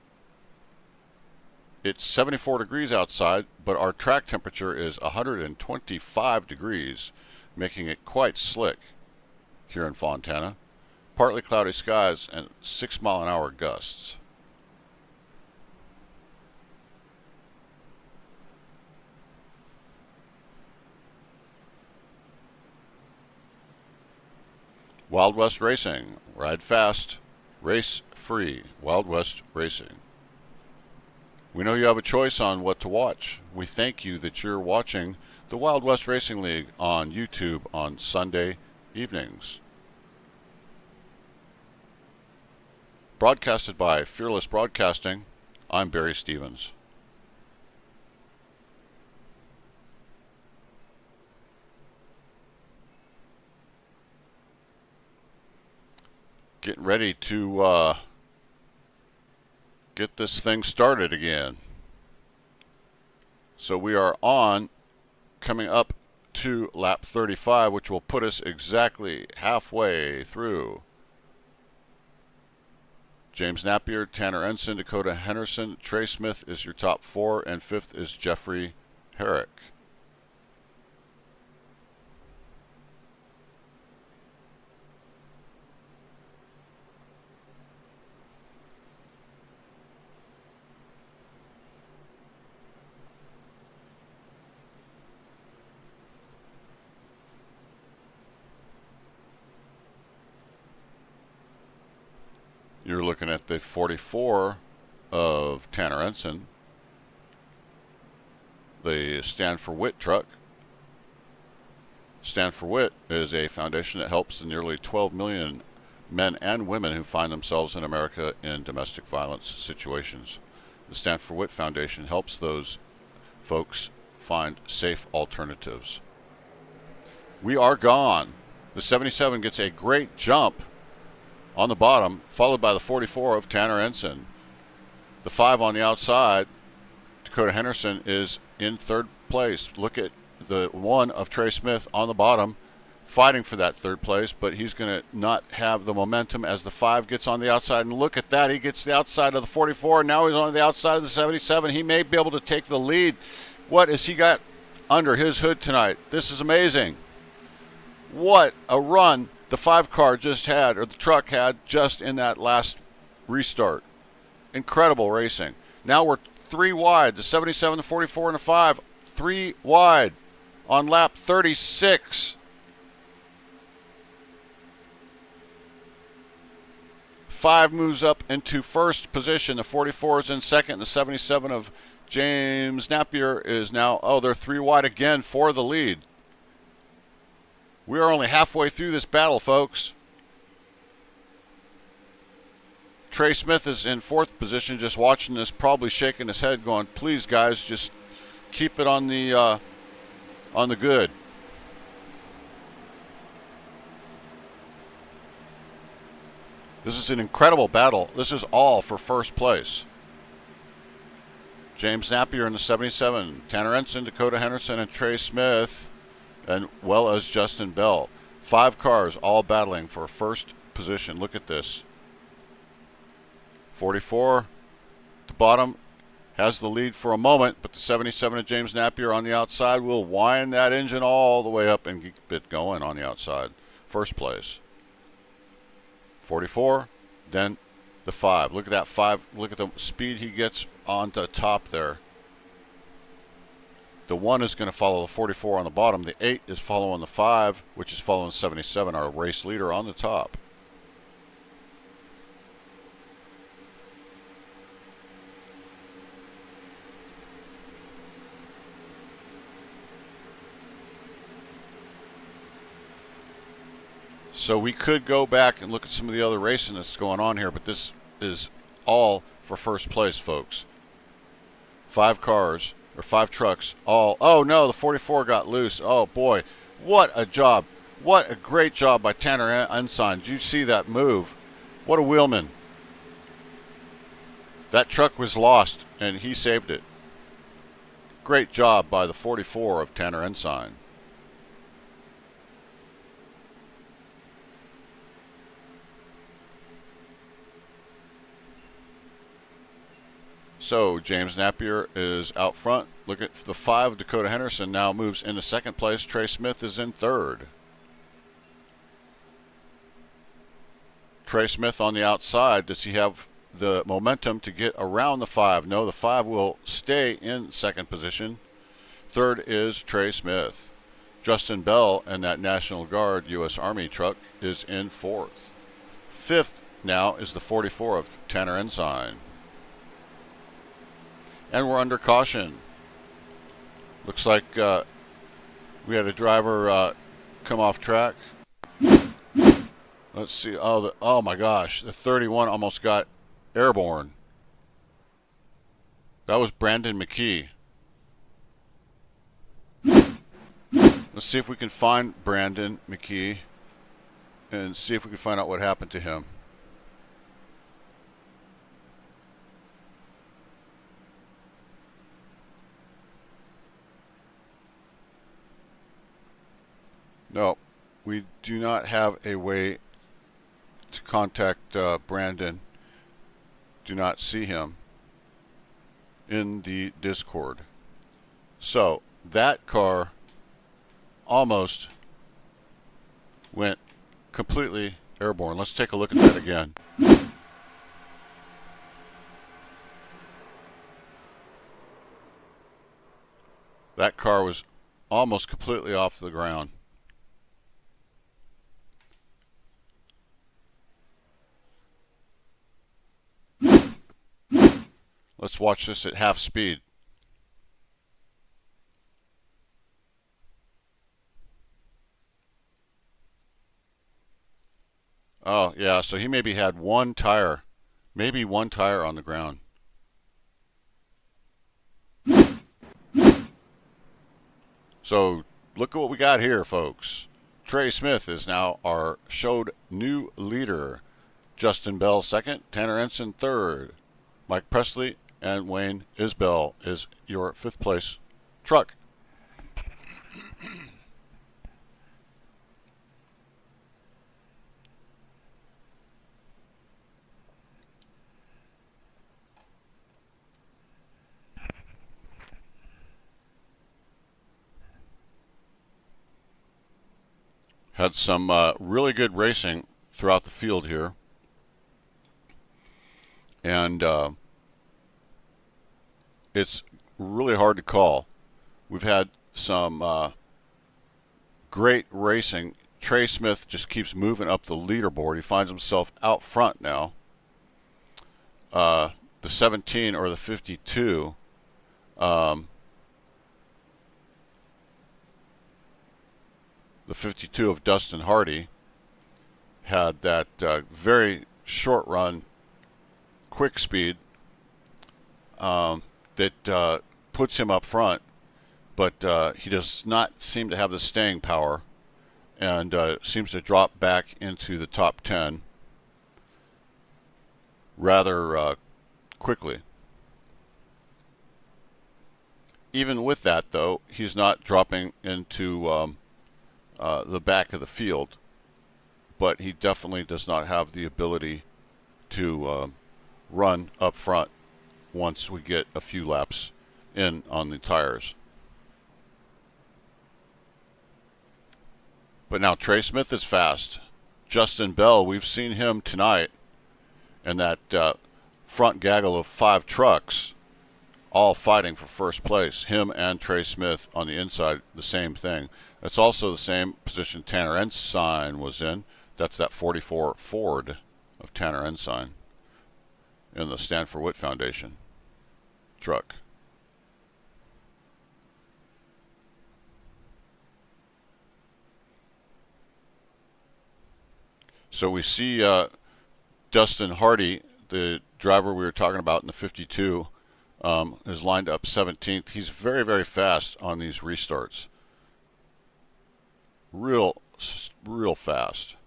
It's 74 degrees outside, but our track temperature is 125 degrees, making it quite slick here in Fontana. Partly cloudy skies and 6-mile-an-hour gusts. Wild West Racing. Ride fast, race free. Wild West Racing. We know you have a choice on what to watch. We thank you that you're watching the Wild West Racing League on YouTube on Sunday evenings. Broadcasted by Fearless Broadcasting, I'm Barry Stevens. Getting ready to get this thing started again. So we are on, coming up to lap 35, which will put us exactly halfway through. James Napier, Tanner Ensign, Dakota Henderson, Trey Smith is your top four, and fifth is Jeffrey Herrick. You're looking at the 44 of Tanner Ensign, the Stand for Wit truck. Stand for Wit is a foundation that helps the nearly 12 million men and women who find themselves in America in domestic violence situations. The Stand for Wit Foundation helps those folks find safe alternatives. We are gone. The 77 gets a great jump on the bottom, followed by the 44 of Tanner Ensign. The 5 on the outside, Dakota Henderson, is in third place. Look at the 1 of Trey Smith on the bottom, fighting for that third place, but he's going to not have the momentum as the 5 gets on the outside. And look at that. He gets the outside of the 44. Now he's on the outside of the 77. He may be able to take the lead. What has he got under his hood tonight? This is amazing. What a run the 5 car just had, or the truck had, just in that last restart. Incredible racing. Now we're 3 wide. The 77, the 44, and the 5. 3 wide on lap 36. 5 moves up into first position. The 44 is in second. The 77 of James Napier is now, they're 3 wide again for the lead. We are only halfway through this battle, folks. Trey Smith is in fourth position, just watching this, probably shaking his head, going, "Please, guys, just keep it on the good." This is an incredible battle. This is all for first place. James Napier in the 77, Tanner Ensign, Dakota Henderson, and Trey Smith, and well as Justin Bell. 5 cars all battling for first position. Look at this. 44 at the bottom has the lead for a moment, but the 77 of James Napier on the outside will wind that engine all the way up and keep it going on the outside. First place. 44, then the 5. Look at that 5. Look at the speed he gets on the top there. The 1 is going to follow the 44 on the bottom. The 8 is following the 5, which is following 77, our race leader, on the top. So we could go back and look at some of the other racing that's going on here, but this is all for first place, folks. 5 cars, or 5 trucks, all. Oh no, the 44 got loose. Oh boy, what a job. What a great job by Tanner Ensign. Did you see that move? What a wheelman. That truck was lost, and he saved it. Great job by the 44 of Tanner Ensign. So James Napier is out front. Look at the 5, Dakota Henderson now moves into second place. Trey Smith is in third. Trey Smith on the outside. Does he have the momentum to get around the 5? No, the 5 will stay in second position. Third is Trey Smith. Justin Bell and that National Guard U.S. Army truck is in fourth. Fifth now is the 44 of Tanner Ensign. And we're under caution. Looks like we had a driver come off track. Let's see. Oh my gosh, the 31 almost got airborne. That was Brandon McKee. Let's see if we can find Brandon McKee and see if we can find out what happened to him. No, we do not have a way to contact Brandon. Do not see him in the Discord. So that car almost went completely airborne. Let's take a look at that again. That car was almost completely off the ground. Let's watch this at half speed. Oh, yeah, so he maybe had one tire, maybe one tire on the ground. So look at what we got here, folks. Trey Smith is now our showed new leader. Justin Bell second, Tanner Ensign third. Mike Presley and Wayne Isbell is your fifth place truck. Had some really good racing throughout the field here. And it's really hard to call. We've had some great racing. Trey Smith just keeps moving up the leaderboard. He finds himself out front now. The 17 or the 52. The 52 of Dustin Hardy had that very short run, quick speed that puts him up front, but he does not seem to have the staying power and seems to drop back into the top 10 rather quickly. Even with that, though, he's not dropping into the back of the field, but he definitely does not have the ability to run up front once we get a few laps in on the tires. But now Trey Smith is fast. Justin Bell, we've seen him tonight in that front gaggle of 5 trucks, all fighting for first place. Him and Trey Smith on the inside, the same thing. That's also the same position Tanner Ensign was in. That's that 44 Ford of Tanner Ensign in the Stanford Witt Foundation truck. So we see Dustin Hardy, the driver we were talking about in the 52, is lined up 17th. He's very, very fast on these restarts. Real fast.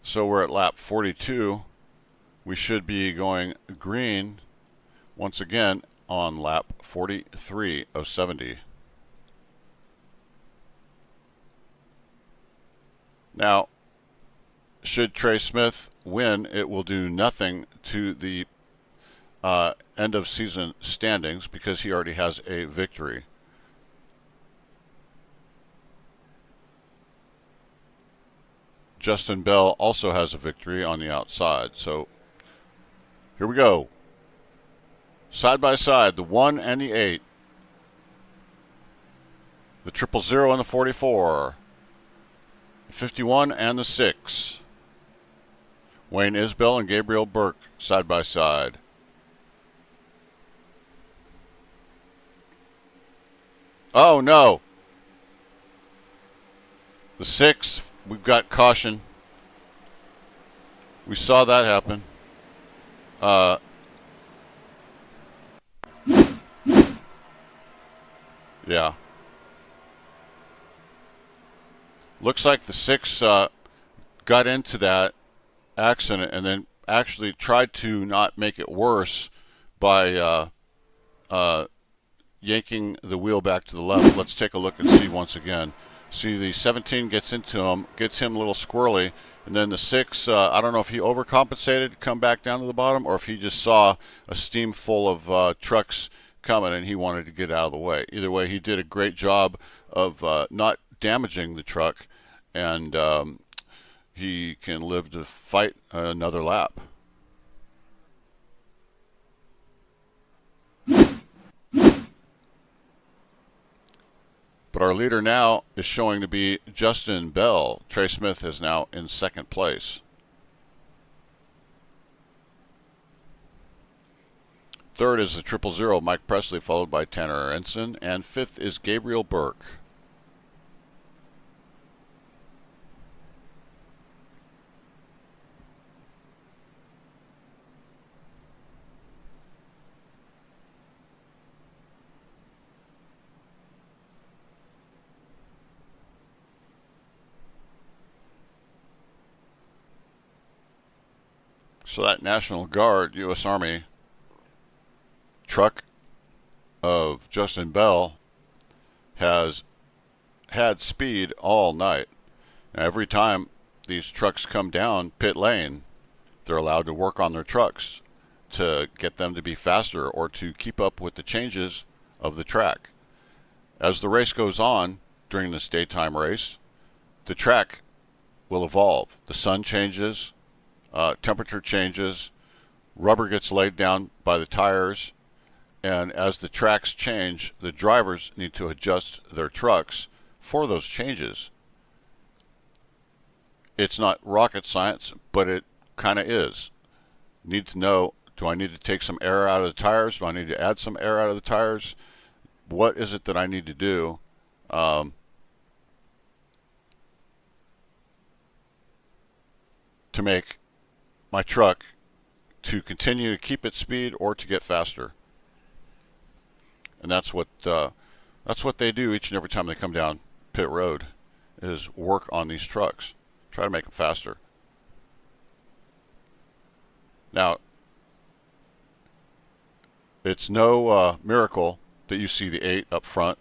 So we're at lap 42. We should be going green once again on lap 43 of 70. Now, should Trey Smith win, it will do nothing to the end of season standings because he already has a victory. Justin Bell also has a victory on the outside. So here we go. Side by side, the 1 and the 8. The 000 and the 44. The 51 and the 6. Wayne Isbell and Gabriel Burke side by side. Oh no. The 6, we've got caution. We saw that happen. Yeah. Looks like the 6 got into that accident and then actually tried to not make it worse by yanking the wheel back to the left. Let's take a look and see once again. See, the 17 gets into him, gets him a little squirrely, and then the 6, I don't know if he overcompensated to come back down to the bottom or if he just saw a steam full of trucks coming and he wanted to get out of the way. Either way, he did a great job of not damaging the truck and he can live to fight another lap. But our leader now is showing to be Justin Bell. Trey Smith is now in second place. Third is the 000 Mike Presley, followed by Tanner Ensign, and fifth is Gabriel Burke. So that National Guard, U.S. Army truck of Justin Bell has had speed all night. And every time these trucks come down pit lane, they're allowed to work on their trucks to get them to be faster or to keep up with the changes of the track. As the race goes on during this daytime race, the track will evolve. The sun changes, temperature changes, rubber gets laid down by the tires, and as the tracks change, the drivers need to adjust their trucks for those changes. It's not rocket science, but it kind of is. Need to know, do I need to take some air out of the tires? Do I need to add some air out of the tires? What is it that I need to do? To make my truck to continue to keep its speed or to get faster. And that's what they do each and every time they come down pit road, is work on these trucks, try to make them faster. Now, it's no miracle that you see the 8 up front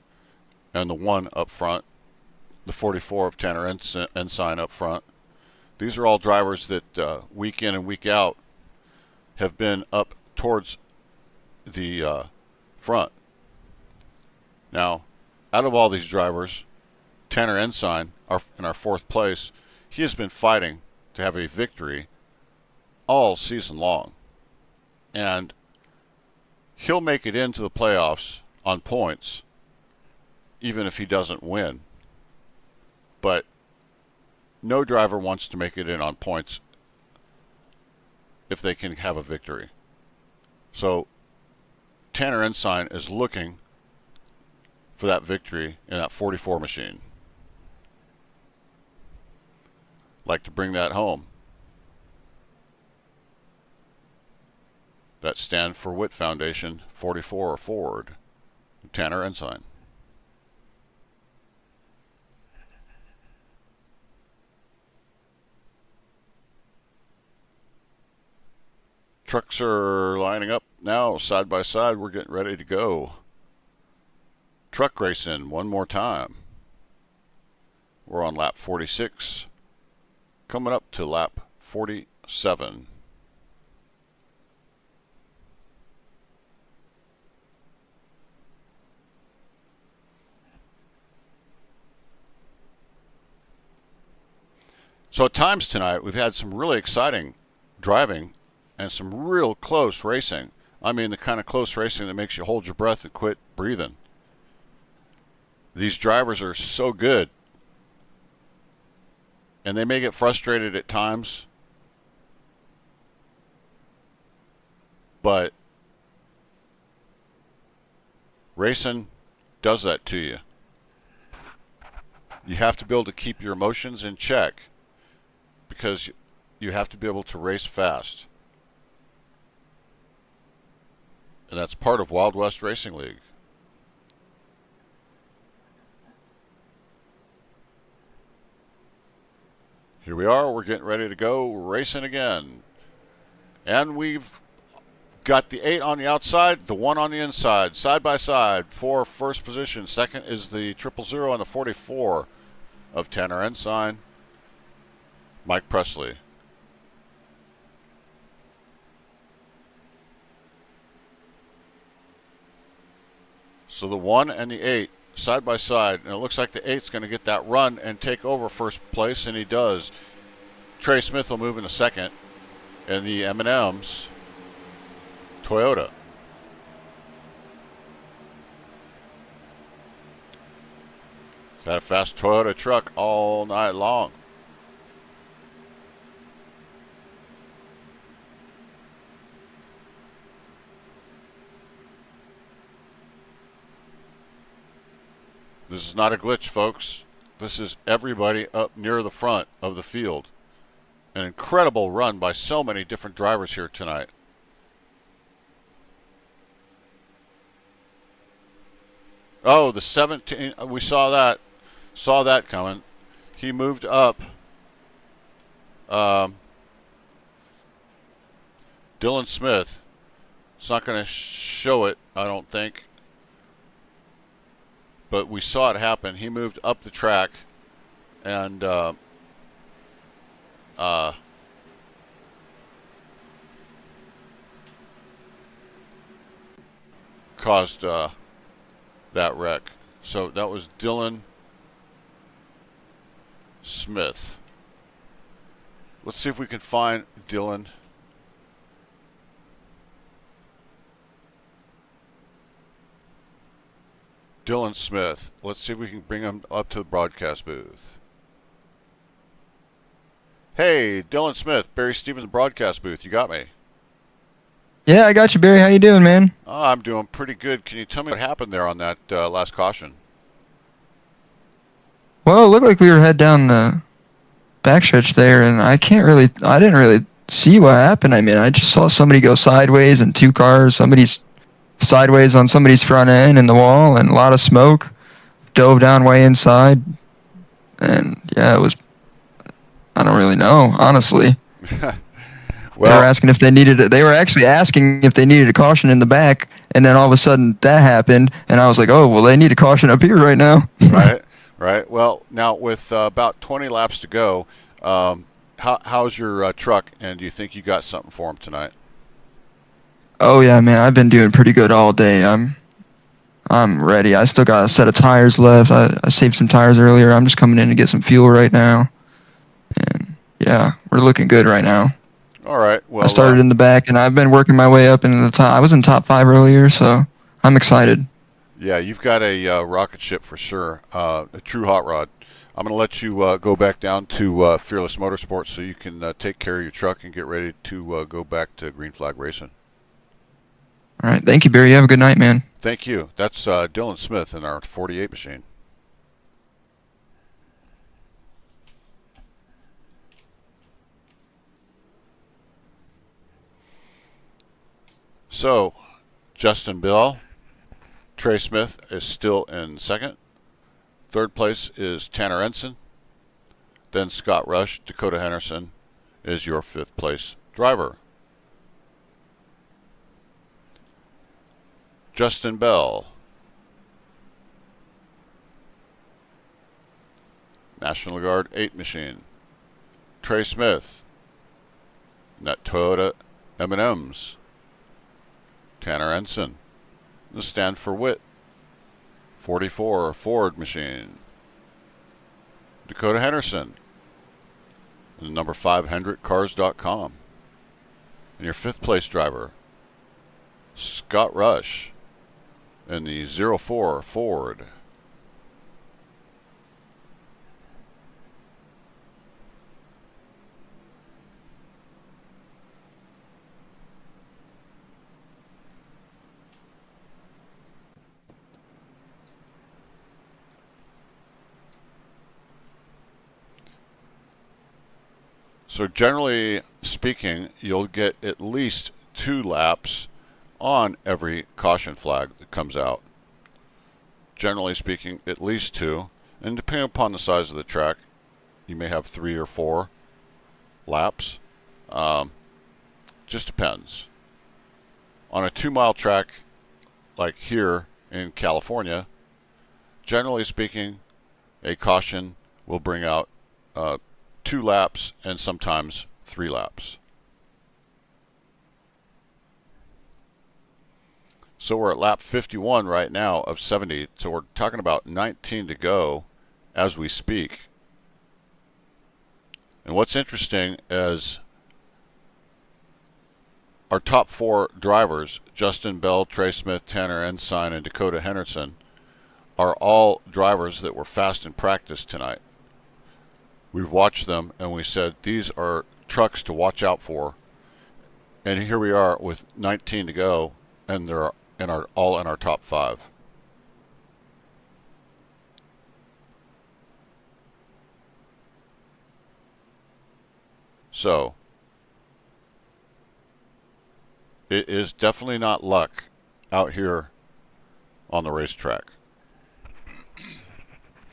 and the 1 up front, the 44 of Tanner Ensign up front. These are all drivers that week in and week out have been up towards the front. Now, out of all these drivers, Tanner Ensign, in our 4th place, he has been fighting to have a victory all season long. And he'll make it into the playoffs on points, even if he doesn't win. But no driver wants to make it in on points if they can have a victory. So Tanner Ensign is looking for that victory in that 44 machine. Like to bring that home. That Stand for Wit Foundation 44 Ford, Tanner Ensign. Trucks are lining up now, side by side. We're getting ready to go. Truck racing one more time. We're on lap 46, coming up to lap 47. So at times tonight, we've had some really exciting driving and some real close racing. I mean, the kind of close racing that makes you hold your breath and quit breathing. These drivers are so good, and they may get frustrated at times, but racing does that to you. You have to be able to keep your emotions in check because you have to be able to race fast. And that's part of Wild West Racing League. Here we are, we're getting ready to go racing again. And we've got the 8 on the outside, the 1 on the inside, side by side for first position. Second is the 000 and the 44 of Tanner Ensign, Mike Presley. So the 1 and the 8 side by side, and it looks like the 8's going to get that run and take over first place, and he does. Trey Smith will move in a second, and the M&M's Toyota. Got a fast Toyota truck all night long. This is not a glitch, folks. This is everybody up near the front of the field. An incredible run by so many different drivers here tonight. Oh, the 17, we saw that coming. He moved up. Dylan Smith. It's not going to show it, I don't think. But we saw it happen. He moved up the track and caused that wreck. So that was Dylan Smith. Let's see if we can find Dylan. Dylan Smith. Let's see if we can bring him up to the broadcast booth. Hey, Dylan Smith, Barry Stevens broadcast booth. You got me? Yeah, I got you, Barry. How you doing, man? Oh, I'm doing pretty good. Can you tell me what happened there on that last caution? Well, it looked like we were head down the backstretch there, and I didn't really see what happened. I mean, I just saw somebody go sideways in two cars. Somebody's sideways on somebody's front end in the wall, and a lot of smoke. Dove down way inside, and yeah, it was. I don't really know, honestly. Well, they were asking if they needed it. They were actually asking if they needed a caution in the back, and then all of a sudden that happened, and I was like, oh, well, they need a caution up here right now. Right. Well, now with about 20 laps to go, how's your truck, and do you think you got something for him tonight? Oh yeah, man, I've been doing pretty good all day. I'm ready. I still got a set of tires left. I saved some tires earlier. I'm just coming in to get some fuel right now, and yeah, we're looking good right now. All right. Well, I started in the back, and I've been working my way up into the top. I was in top 5 earlier, so I'm excited. Yeah, you've got a rocket ship for sure, a true hot rod. I'm going to let you go back down to Fearless Motorsports so you can take care of your truck and get ready to go back to Green Flag Racing. All right. Thank you, Barry. You have a good night, man. Thank you. That's Dylan Smith in our 48 machine. So, Justin Bill, Trey Smith is still in second. Third place is Tanner Ensign. Then Scott Rush, Dakota Henderson is your fifth place driver. Justin Bell, National Guard 8 machine. Trey Smith, that Toyota M&M's. Tanner Ensign, the stand for Witt, 44 Ford machine. Dakota Henderson, the number 5 HendrickCars.com. And your fifth place driver, Scott Rush, in the 04 Ford. So generally speaking, you'll get at least 2 laps on every caution flag that comes out. Generally speaking, at least 2. And depending upon the size of the track, you may have 3 or 4 laps. Just depends. On a 2-mile track like here in California, generally speaking, a caution will bring out 2 laps and sometimes 3 laps. So we're at lap 51 right now of 70, so we're talking about 19 to go as we speak. And And what's interesting is our top 4 drivers, Justin Bell, Trey Smith, Tanner Ensign, and Dakota Henderson, are all drivers that were fast in practice tonight. We've watched them and we said these are trucks to watch out for. And here we are with 19 to go, and they're all in our top 5. So it is definitely not luck out here on the racetrack.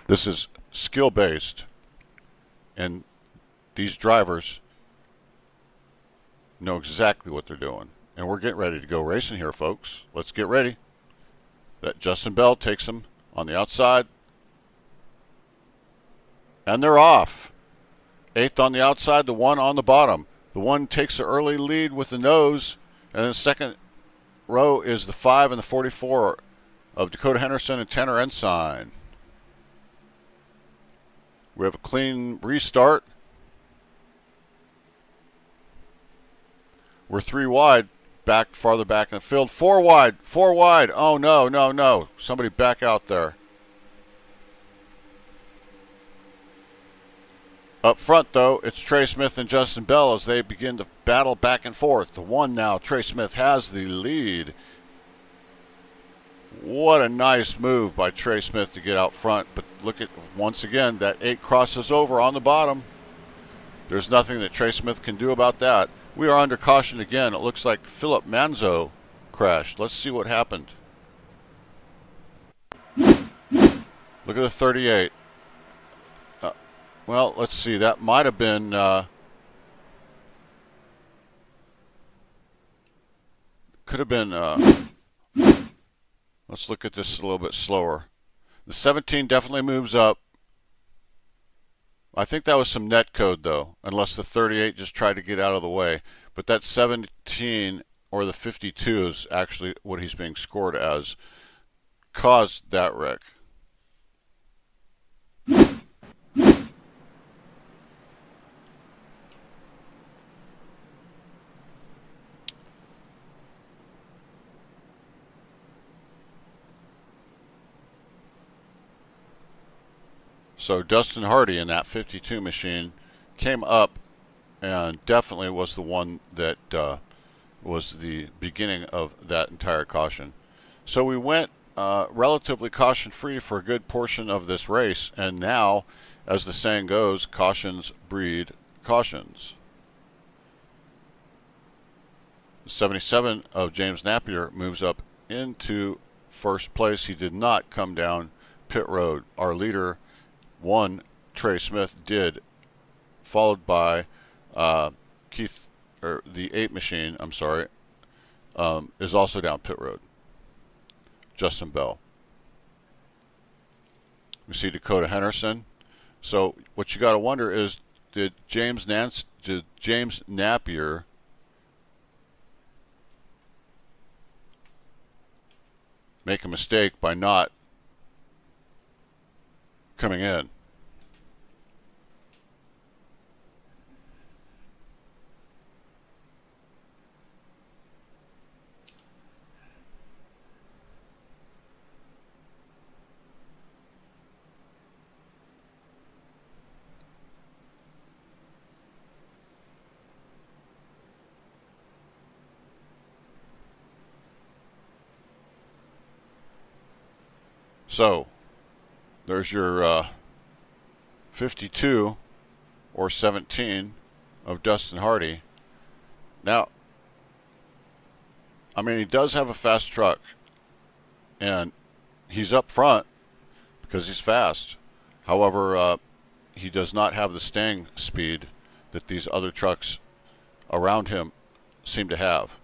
This is skill based, and these drivers know exactly what they're doing. And we're getting ready to go racing here, folks. Let's get ready. That Justin Bell takes them on the outside, and they're off. 8th on the outside, the 1 on the bottom. The 1 takes the early lead with the nose, and the second row is the 5 and the 44 of Dakota Henderson and Tanner Ensign. We have a clean restart. We're 3 wide, farther back in the field. 4 wide. Oh, no. Somebody back out there. Up front, though, it's Trey Smith and Justin Bell as they begin to battle back and forth. The 1 now, Trey Smith has the lead. What a nice move by Trey Smith to get out front. But look at, once again, that 8 crosses over on the bottom. There's nothing that Trey Smith can do about that. We are under caution again. It looks like Philip Manzo crashed. Let's see what happened. Look at the 38. Well, let's see. That might have been could have been let's look at this a little bit slower. The 17 definitely moves up. I think that was some net code, though, unless the 38 just tried to get out of the way. But that 17, or the 52 is actually what he's being scored as, caused that wreck. So Dustin Hardy in that 52 machine came up and definitely was the one that was the beginning of that entire caution. So we went relatively caution-free for a good portion of this race, and now, as the saying goes, cautions breed cautions. 77 of James Napier moves up into first place. He did not come down pit road. Our leader, 1, Trey Smith, did, followed by Keith, or the 8 machine, I'm sorry, is also down pit road. Justin Bell. We see Dakota Henderson. So what you got to wonder is, did James Napier make a mistake by not coming in? So there's your 52 or 17 of Dustin Hardy. Now, I mean, he does have a fast truck, and he's up front because he's fast. However, he does not have the staying speed that these other trucks around him seem to have.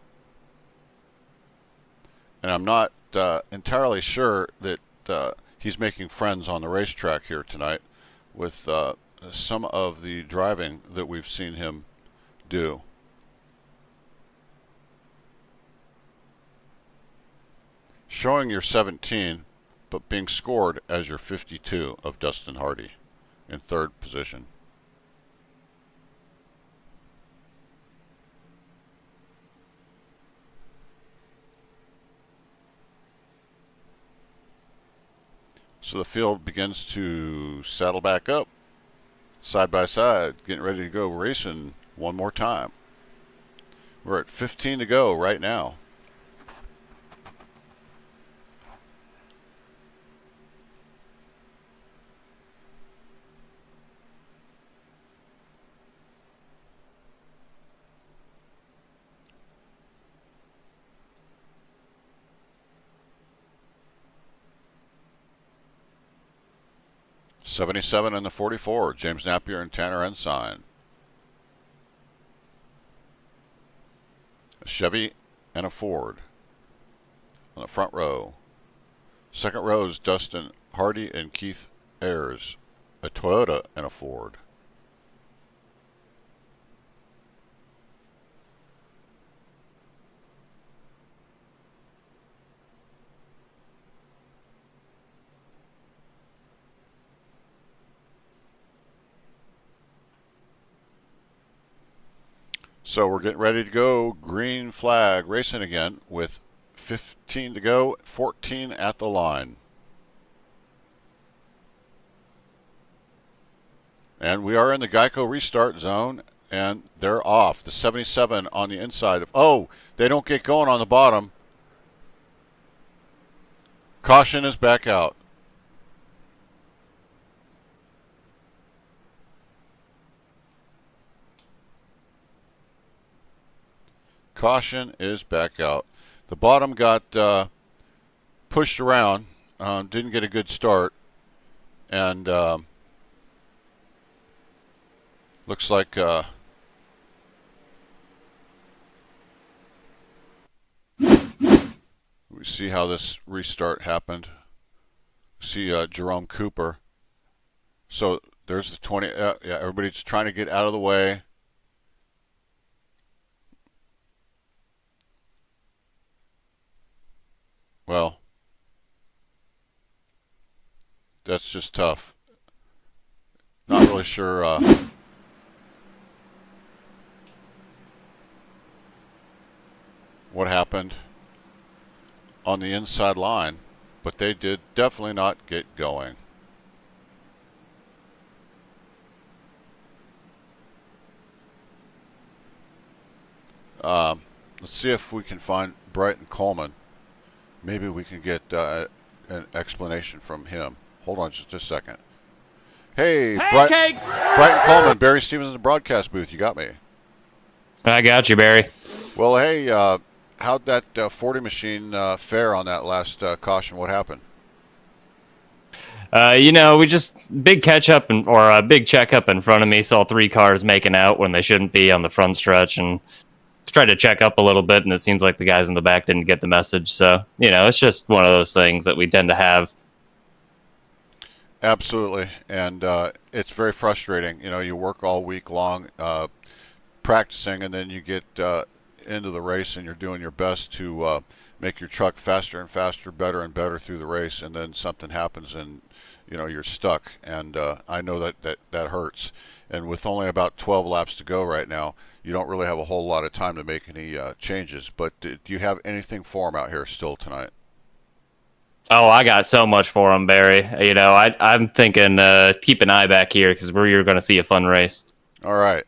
And I'm not entirely sure that he's making friends on the racetrack here tonight with some of the driving that we've seen him do. Showing your 17, but being scored as your 52 of Dustin Hardy in third position. So the field begins to saddle back up, side by side, getting ready to go racing one more time. We're at 15 to go right now. '77 and the 44, James Napier and Tanner Ensign. A Chevy and a Ford on the front row. Second row is Dustin Hardy and Keith Ayers, a Toyota and a Ford. So we're getting ready to go green flag racing again with 15 to go, 14 at the line. And we are in the Geico restart zone, and they're off. The 77 on the inside. Oh, they don't get going on the bottom. Caution is back out. Caution is back out. The bottom got pushed around, didn't get a good start, and looks like we see how this restart happened. See Jerome Cooper. So there's the 20. Yeah, everybody's trying to get out of the way. Well, that's just tough. Not really sure what happened on the inside line, but they did definitely not get going. Let's see if we can find Brighton Coleman. Maybe we can get an explanation from him. Hold on just a second. Hey, Brighton Coleman, Barry Stevens in the broadcast booth. You got me. I got you, Barry. Well, hey, how'd that 40 machine fare on that last caution? What happened? We just big catch up or a big checkup in front of me. Saw 3 cars making out when they shouldn't be on the front stretch, and tried to check up a little bit, and it seems like the guys in the back didn't get the message. So, it's just one of those things that we tend to have. Absolutely, and it's very frustrating. You work all week long practicing, and then you get into the race, and you're doing your best to make your truck faster and faster, better and better through the race, and then something happens, and you're stuck. And I know that hurts. And with only about 12 laps to go right now, you don't really have a whole lot of time to make any changes. But do you have anything for them out here still tonight? Oh, I got so much for them, Barry. I'm thinking keep an eye back here because you're going to see a fun race. All right.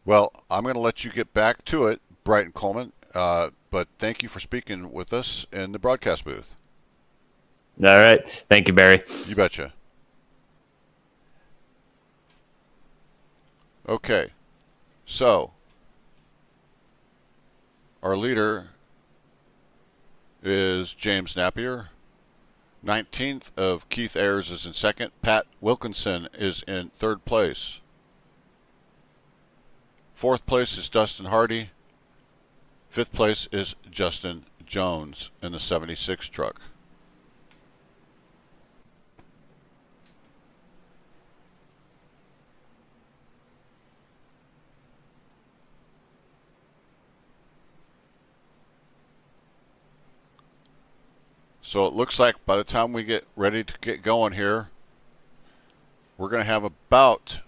Well, I'm going to let you get back to it, Brighton Coleman. But thank you for speaking with us in the broadcast booth. All right. Thank you, Barry. You betcha. Okay. So, our leader is James Napier. 19th of Keith Ayers is in second. Pat Wilkinson is in third place. Fourth place is Dustin Hardy. Fifth place is Justin Jones in the 76 truck. So it looks like by the time we get ready to get going here, we're going to have about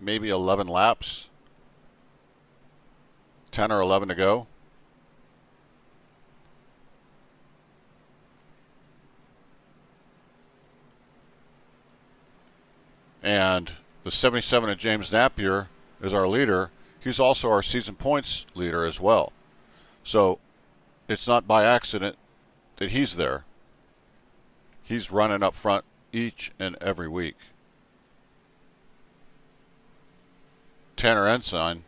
maybe 11 laps, 10 or 11 to go. And the 77 of James Napier is our leader. He's also our season points leader as well. So it's not by accident that he's there. He's running up front each and every week. Tanner Ensign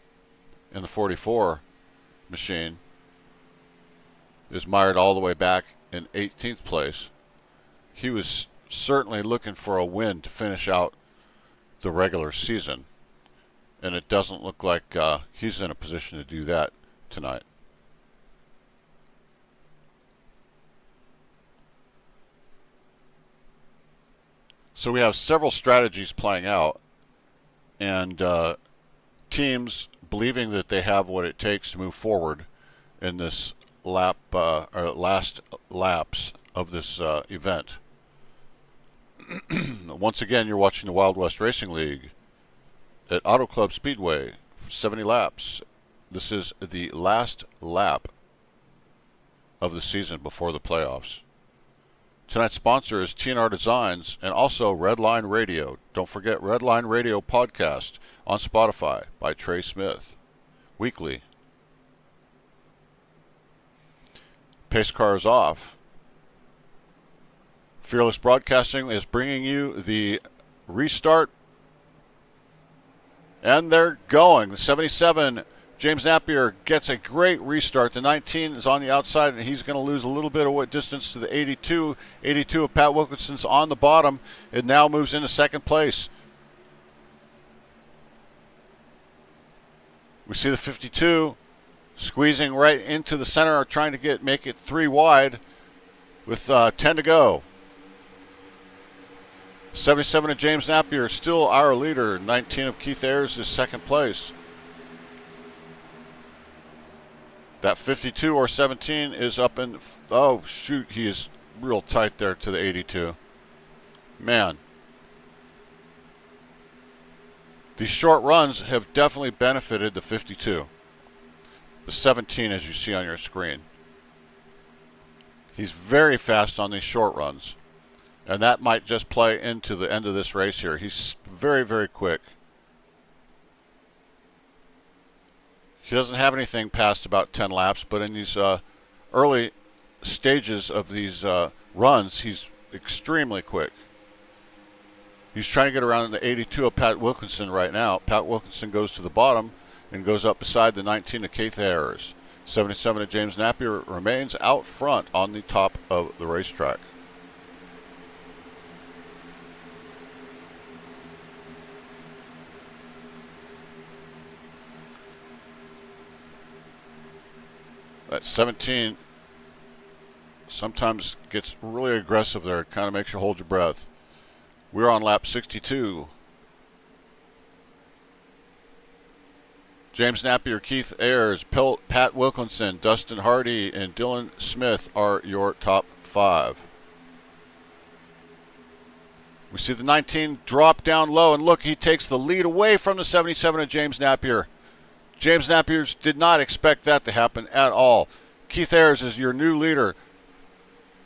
in the 44 machine is mired all the way back in 18th place. He was certainly looking for a win to finish out the regular season, and it doesn't look like he's in a position to do that tonight. So we have several strategies playing out, and teams believing that they have what it takes to move forward in this lap or last laps of this event. Once again, you're watching the Wild West Racing League at Auto Club Speedway for 70 laps. This is the last lap of the season before the playoffs. Tonight's sponsor is TNR Designs and also Redline Radio. Don't forget Redline Radio podcast on Spotify by Trey Smith. Weekly. Pace car is off. Fearless Broadcasting is bringing you the restart. And they're going. The 77, James Napier, gets a great restart. The 19 is on the outside, and he's going to lose a little bit of distance to the 82. 82 of Pat Wilkinson's on the bottom. It now moves into second place. We see the 52 squeezing right into the center, trying to make it 3 wide with 10 to go. 77 of James Napier, still our leader. 19 of Keith Ayers is second place. That 52 or 17 is up in... Oh, shoot, he is real tight there to the 82. Man. These short runs have definitely benefited the 52. The 17, as you see on your screen. He's very fast on these short runs. And that might just play into the end of this race here. He's very, very quick. He doesn't have anything past about 10 laps, but in these early stages of these runs, he's extremely quick. He's trying to get around the 82 of Pat Wilkinson right now. Pat Wilkinson goes to the bottom and goes up beside the 19 of Keith Ayers. 77 of James Napier remains out front on the top of the racetrack. That 17 sometimes gets really aggressive there. It kind of makes you hold your breath. We're on lap 62. James Napier, Keith Ayers, Pat Wilkinson, Dustin Hardy, and Dylan Smith are your top 5. We see the 19 drop down low, and look, he takes the lead away from the 77 of James Napier. James Napier did not expect that to happen at all. Keith Ayers is your new leader.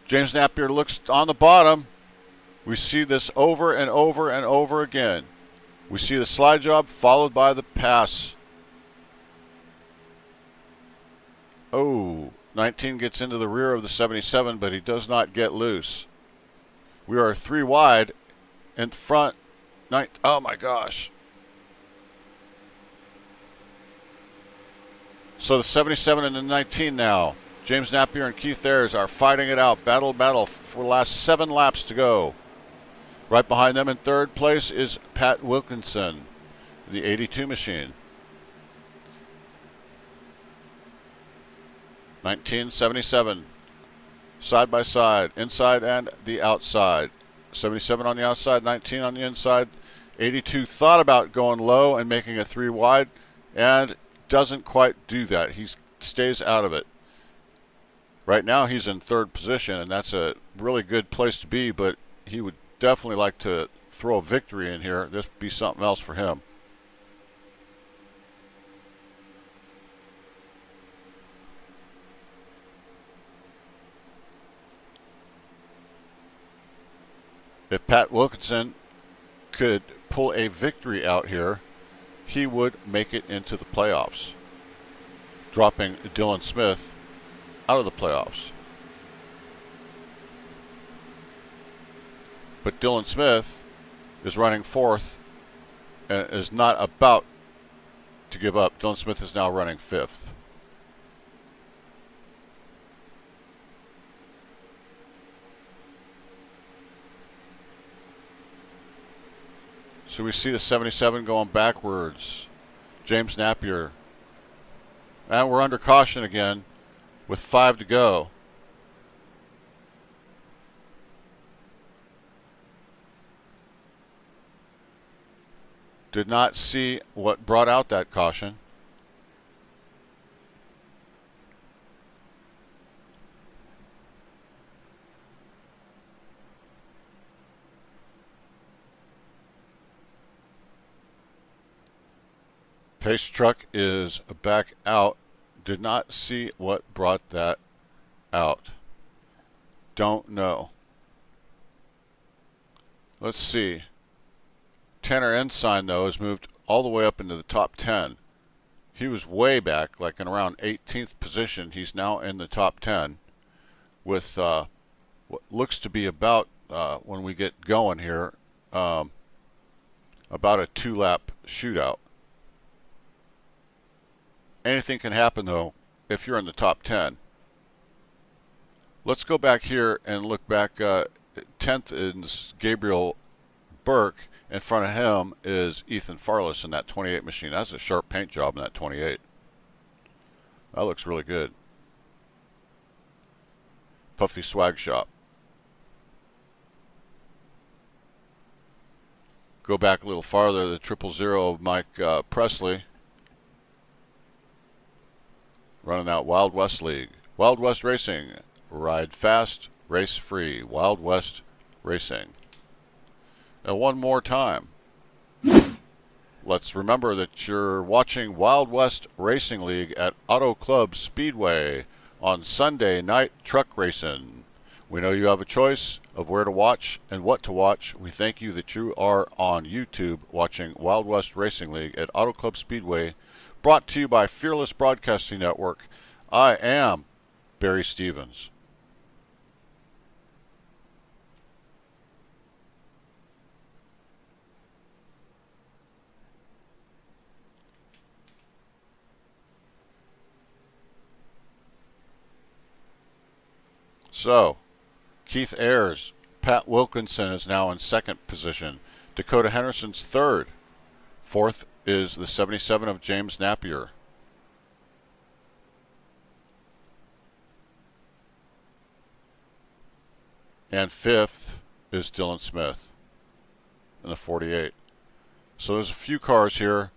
James Napier looks on the bottom. We see this over and over and over again. We see the slide job followed by the pass. Oh, 19 gets into the rear of the 77, but he does not get loose. We are 3 wide in front. Oh my gosh. So the 77 and the 19 now. James Napier and Keith Ayers are fighting it out. Battle for the last 7 laps to go. Right behind them in third place is Pat Wilkinson, the 82 machine. 1977, side by side, inside and the outside. 77 on the outside, 19 on the inside. 82 thought about going low and making a 3 wide, and doesn't quite do that. He stays out of it. Right now he's in third position, and that's a really good place to be, but he would definitely like to throw a victory in here. This would be something else for him. If Pat Wilkinson could pull a victory out here, he would make it into the playoffs, dropping Dylan Smith out of the playoffs. But Dylan Smith is running fourth and is not about to give up. Dylan Smith is now running fifth. So we see the 77 going backwards. James Napier. And we're under caution again with 5 to go. Did not see what brought out that caution. Pace truck is back out. Did not see what brought that out. Don't know. Let's see. Tanner Ensign, though, has moved all the way up into the top 10. He was way back, like in around 18th position. He's now in the top 10 with what looks to be about, when we get going here, about a 2-lap shootout. Anything can happen, though, if you're in the top 10. Let's go back here and look back. 10th is Gabriel Burke. In front of him is Ethan Farless in that 28 machine. That's a sharp paint job in that 28. That looks really good. Puffy Swag Shop. Go back a little farther, the 000 of Mike Presley. Running out Wild West League. Wild West Racing. Ride fast, race free. Wild West Racing. And one more time. Let's remember that you're watching Wild West Racing League at Auto Club Speedway on Sunday night truck racing. We know you have a choice of where to watch and what to watch. We thank you that you are on YouTube watching Wild West Racing League at Auto Club Speedway, brought to you by Fearless Broadcasting Network. I am Barry Stevens. So, Keith Ayers, Pat Wilkinson is now in second position. Dakota Henderson's third. Fourth is the 77 of James Napier. And fifth is Dylan Smith in the 48. So there's a few cars here.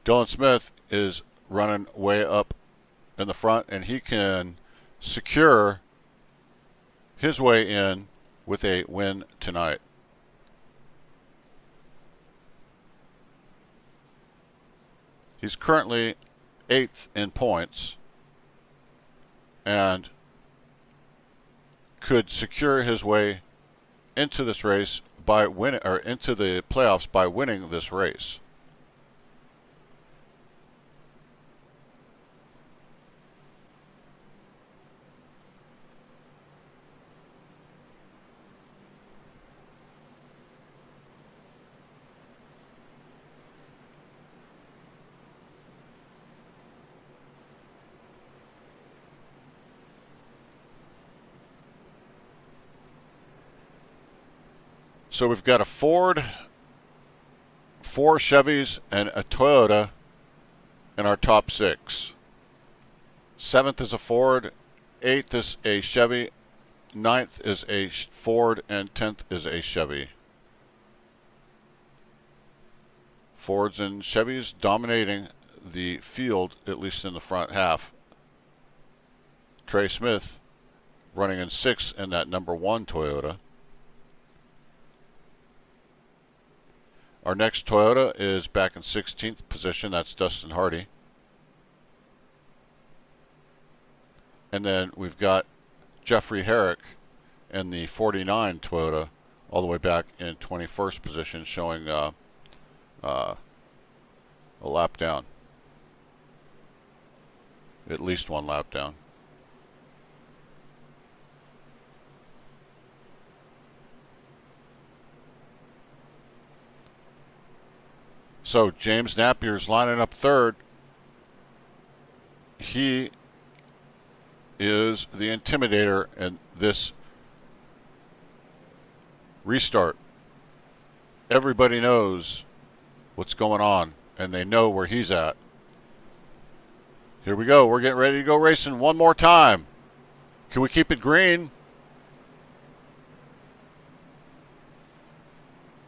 Dylan Smith is running way up in the front, and he can secure his way in with a win tonight. He's currently 8th in points and could secure his way into this race by winning, or into the playoffs by winning this race. So we've got a Ford, 4 Chevys, and a Toyota in our top 6. 7th is a Ford, 8th is a Chevy, 9th is a Ford, and 10th is a Chevy. Fords and Chevys dominating the field, at least in the front half. Trey Smith running in 6th in that number 1 Toyota. Our next Toyota is back in 16th position. That's Dustin Hardy. And then we've got Jeffrey Herrick in the 49 Toyota all the way back in 21st position, showing a lap down. At least one lap down. So James Napier's lining up third. He is the intimidator in this restart. Everybody knows what's going on, and they know where he's at. Here we go. We're getting ready to go racing one more time. Can we keep it green?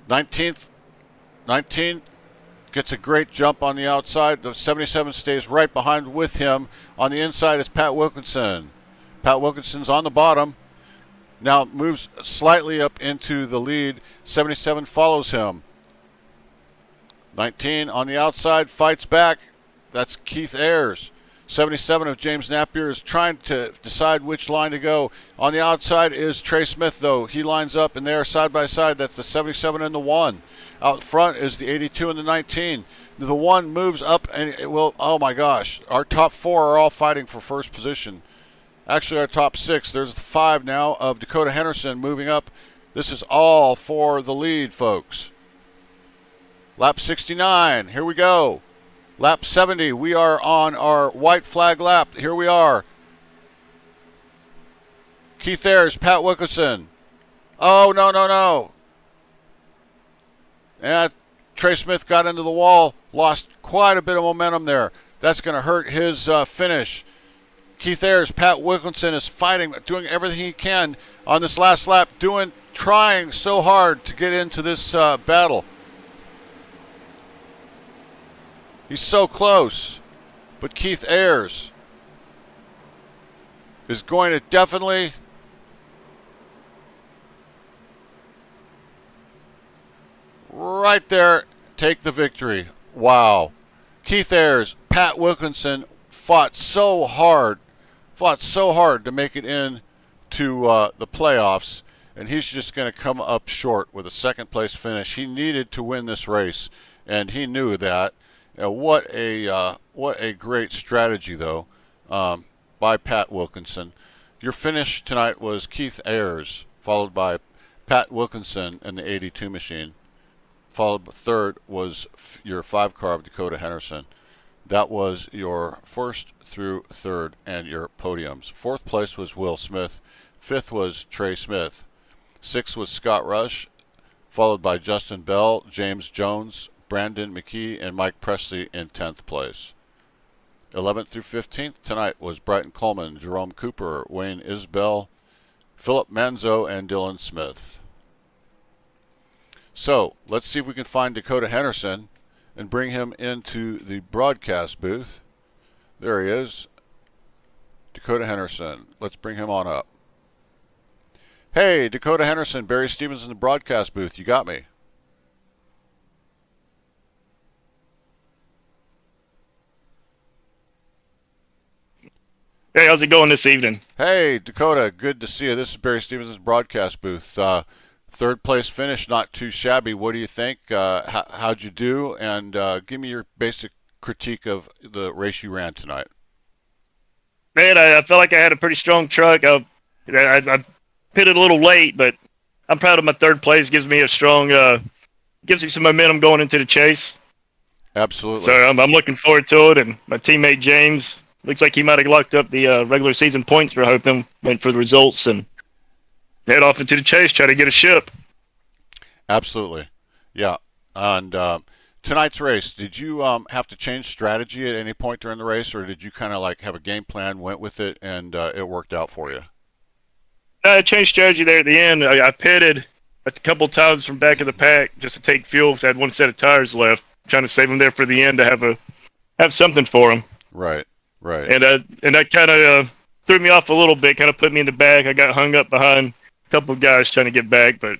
19 gets a great jump on the outside. The 77 stays right behind with him. On the inside is Pat Wilkinson. Pat Wilkinson's on the bottom. Now moves slightly up into the lead. 77 follows him. 19 on the outside, fights back. That's Keith Ayers. 77 of James Napier is trying to decide which line to go. On the outside is Trey Smith, though. He lines up, and they are side by side. That's the 77 and the 1. Out front is the 82 and the 19. The 1 moves up, and it will, oh my gosh, our top 4 are all fighting for first position. Actually, our top 6. There's the 5 now of Dakota Henderson moving up. This is all for the lead, folks. Lap 69, here we go. Lap 70, we are on our white flag lap. Here we are. Keith Ayers, Pat Wilkinson. Oh, no. And Trey Smith got into the wall, lost quite a bit of momentum there. That's going to hurt his finish. Keith Ayers, Pat Wilkinson is fighting, doing everything he can on this last lap, trying so hard to get into this battle. He's so close, but Keith Ayers is going to definitely right there take the victory. Wow. Keith Ayers, Pat Wilkinson fought so hard to make it in to the playoffs, and he's just going to come up short with a second place finish. He needed to win this race, and he knew that. What a great strategy, though, by Pat Wilkinson. Your finish tonight was Keith Ayers, followed by Pat Wilkinson in the 82 machine. Followed by third was your 5 car of Dakota Henderson. That was your first through third and your podiums. Fourth place was Will Smith. Fifth was Trey Smith. Sixth was Scott Rush, followed by Justin Bell, James Jones, Brandon McKee, and Mike Presley in 10th place. 11th through 15th tonight was Brighton Coleman, Jerome Cooper, Wayne Isbell, Philip Manzo, and Dylan Smith. So let's see if we can find Dakota Henderson and bring him into the broadcast booth. There he is. Dakota Henderson. Let's bring him on up. Hey, Dakota Henderson, Barry Stevens in the broadcast booth. You got me. Hey, how's it going this evening? Hey, Dakota, good to see you. This is Barry Stevens' broadcast booth. Third place finish, not too shabby. What do you think? How'd you do? And give me your basic critique of the race you ran tonight. Man, I felt like I had a pretty strong truck. I pitted a little late, but I'm proud of my third place. Gives me a strong, gives me some momentum going into the chase. Absolutely. So I'm looking forward to it. And my teammate James, looks like he might have locked up the regular season points we're hoping, went for the results, and head off into the chase, try to get a ship. Absolutely. Yeah. And tonight's race, did you have to change strategy at any point during the race, or did you kind of like have a game plan, went with it, and it worked out for you? I changed strategy there at the end. I pitted a couple times from back of the pack just to take fuel because I had one set of tires left, trying to save them there for the end to have something for them. Right. And that kind of threw me off a little bit, kind of put me in the back. I got hung up behind a couple of guys trying to get back, but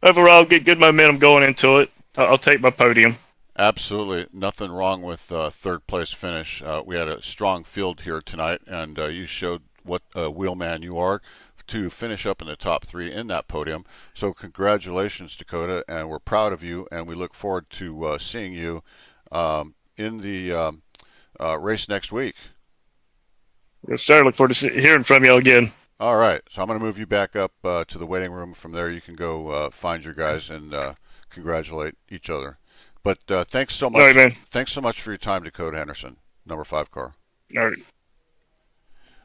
overall, get good momentum going into it. I'll take my podium. Absolutely. Nothing wrong with third place finish. We had a strong field here tonight, and you showed what a wheelman you are to finish up in the top 3 in that podium. So congratulations, Dakota, and we're proud of you, and we look forward to seeing you in the race next week. Yes, sir. Look forward to hearing from you again. All right, so I'm going to move you back up to the waiting room. From there, you can go find your guys and congratulate each other. But thanks so much. All right, man. Thanks so much for your time, Dakota Henderson, number 5 car. All right.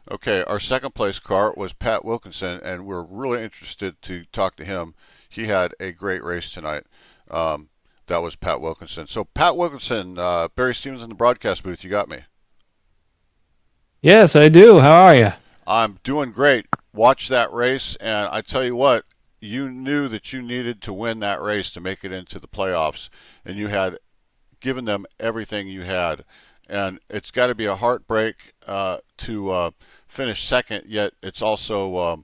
Okay, our second place car was Pat Wilkinson, and we're really interested to talk to him. He had a great race tonight. That was Pat Wilkinson. So, Pat Wilkinson, Barry Stevens in the broadcast booth, you got me. Yes, I do. How are you? I'm doing great. Watch that race, and I tell you what, you knew that you needed to win that race to make it into the playoffs, and you had given them everything you had. And it's got to be a heartbreak to finish second, yet it's also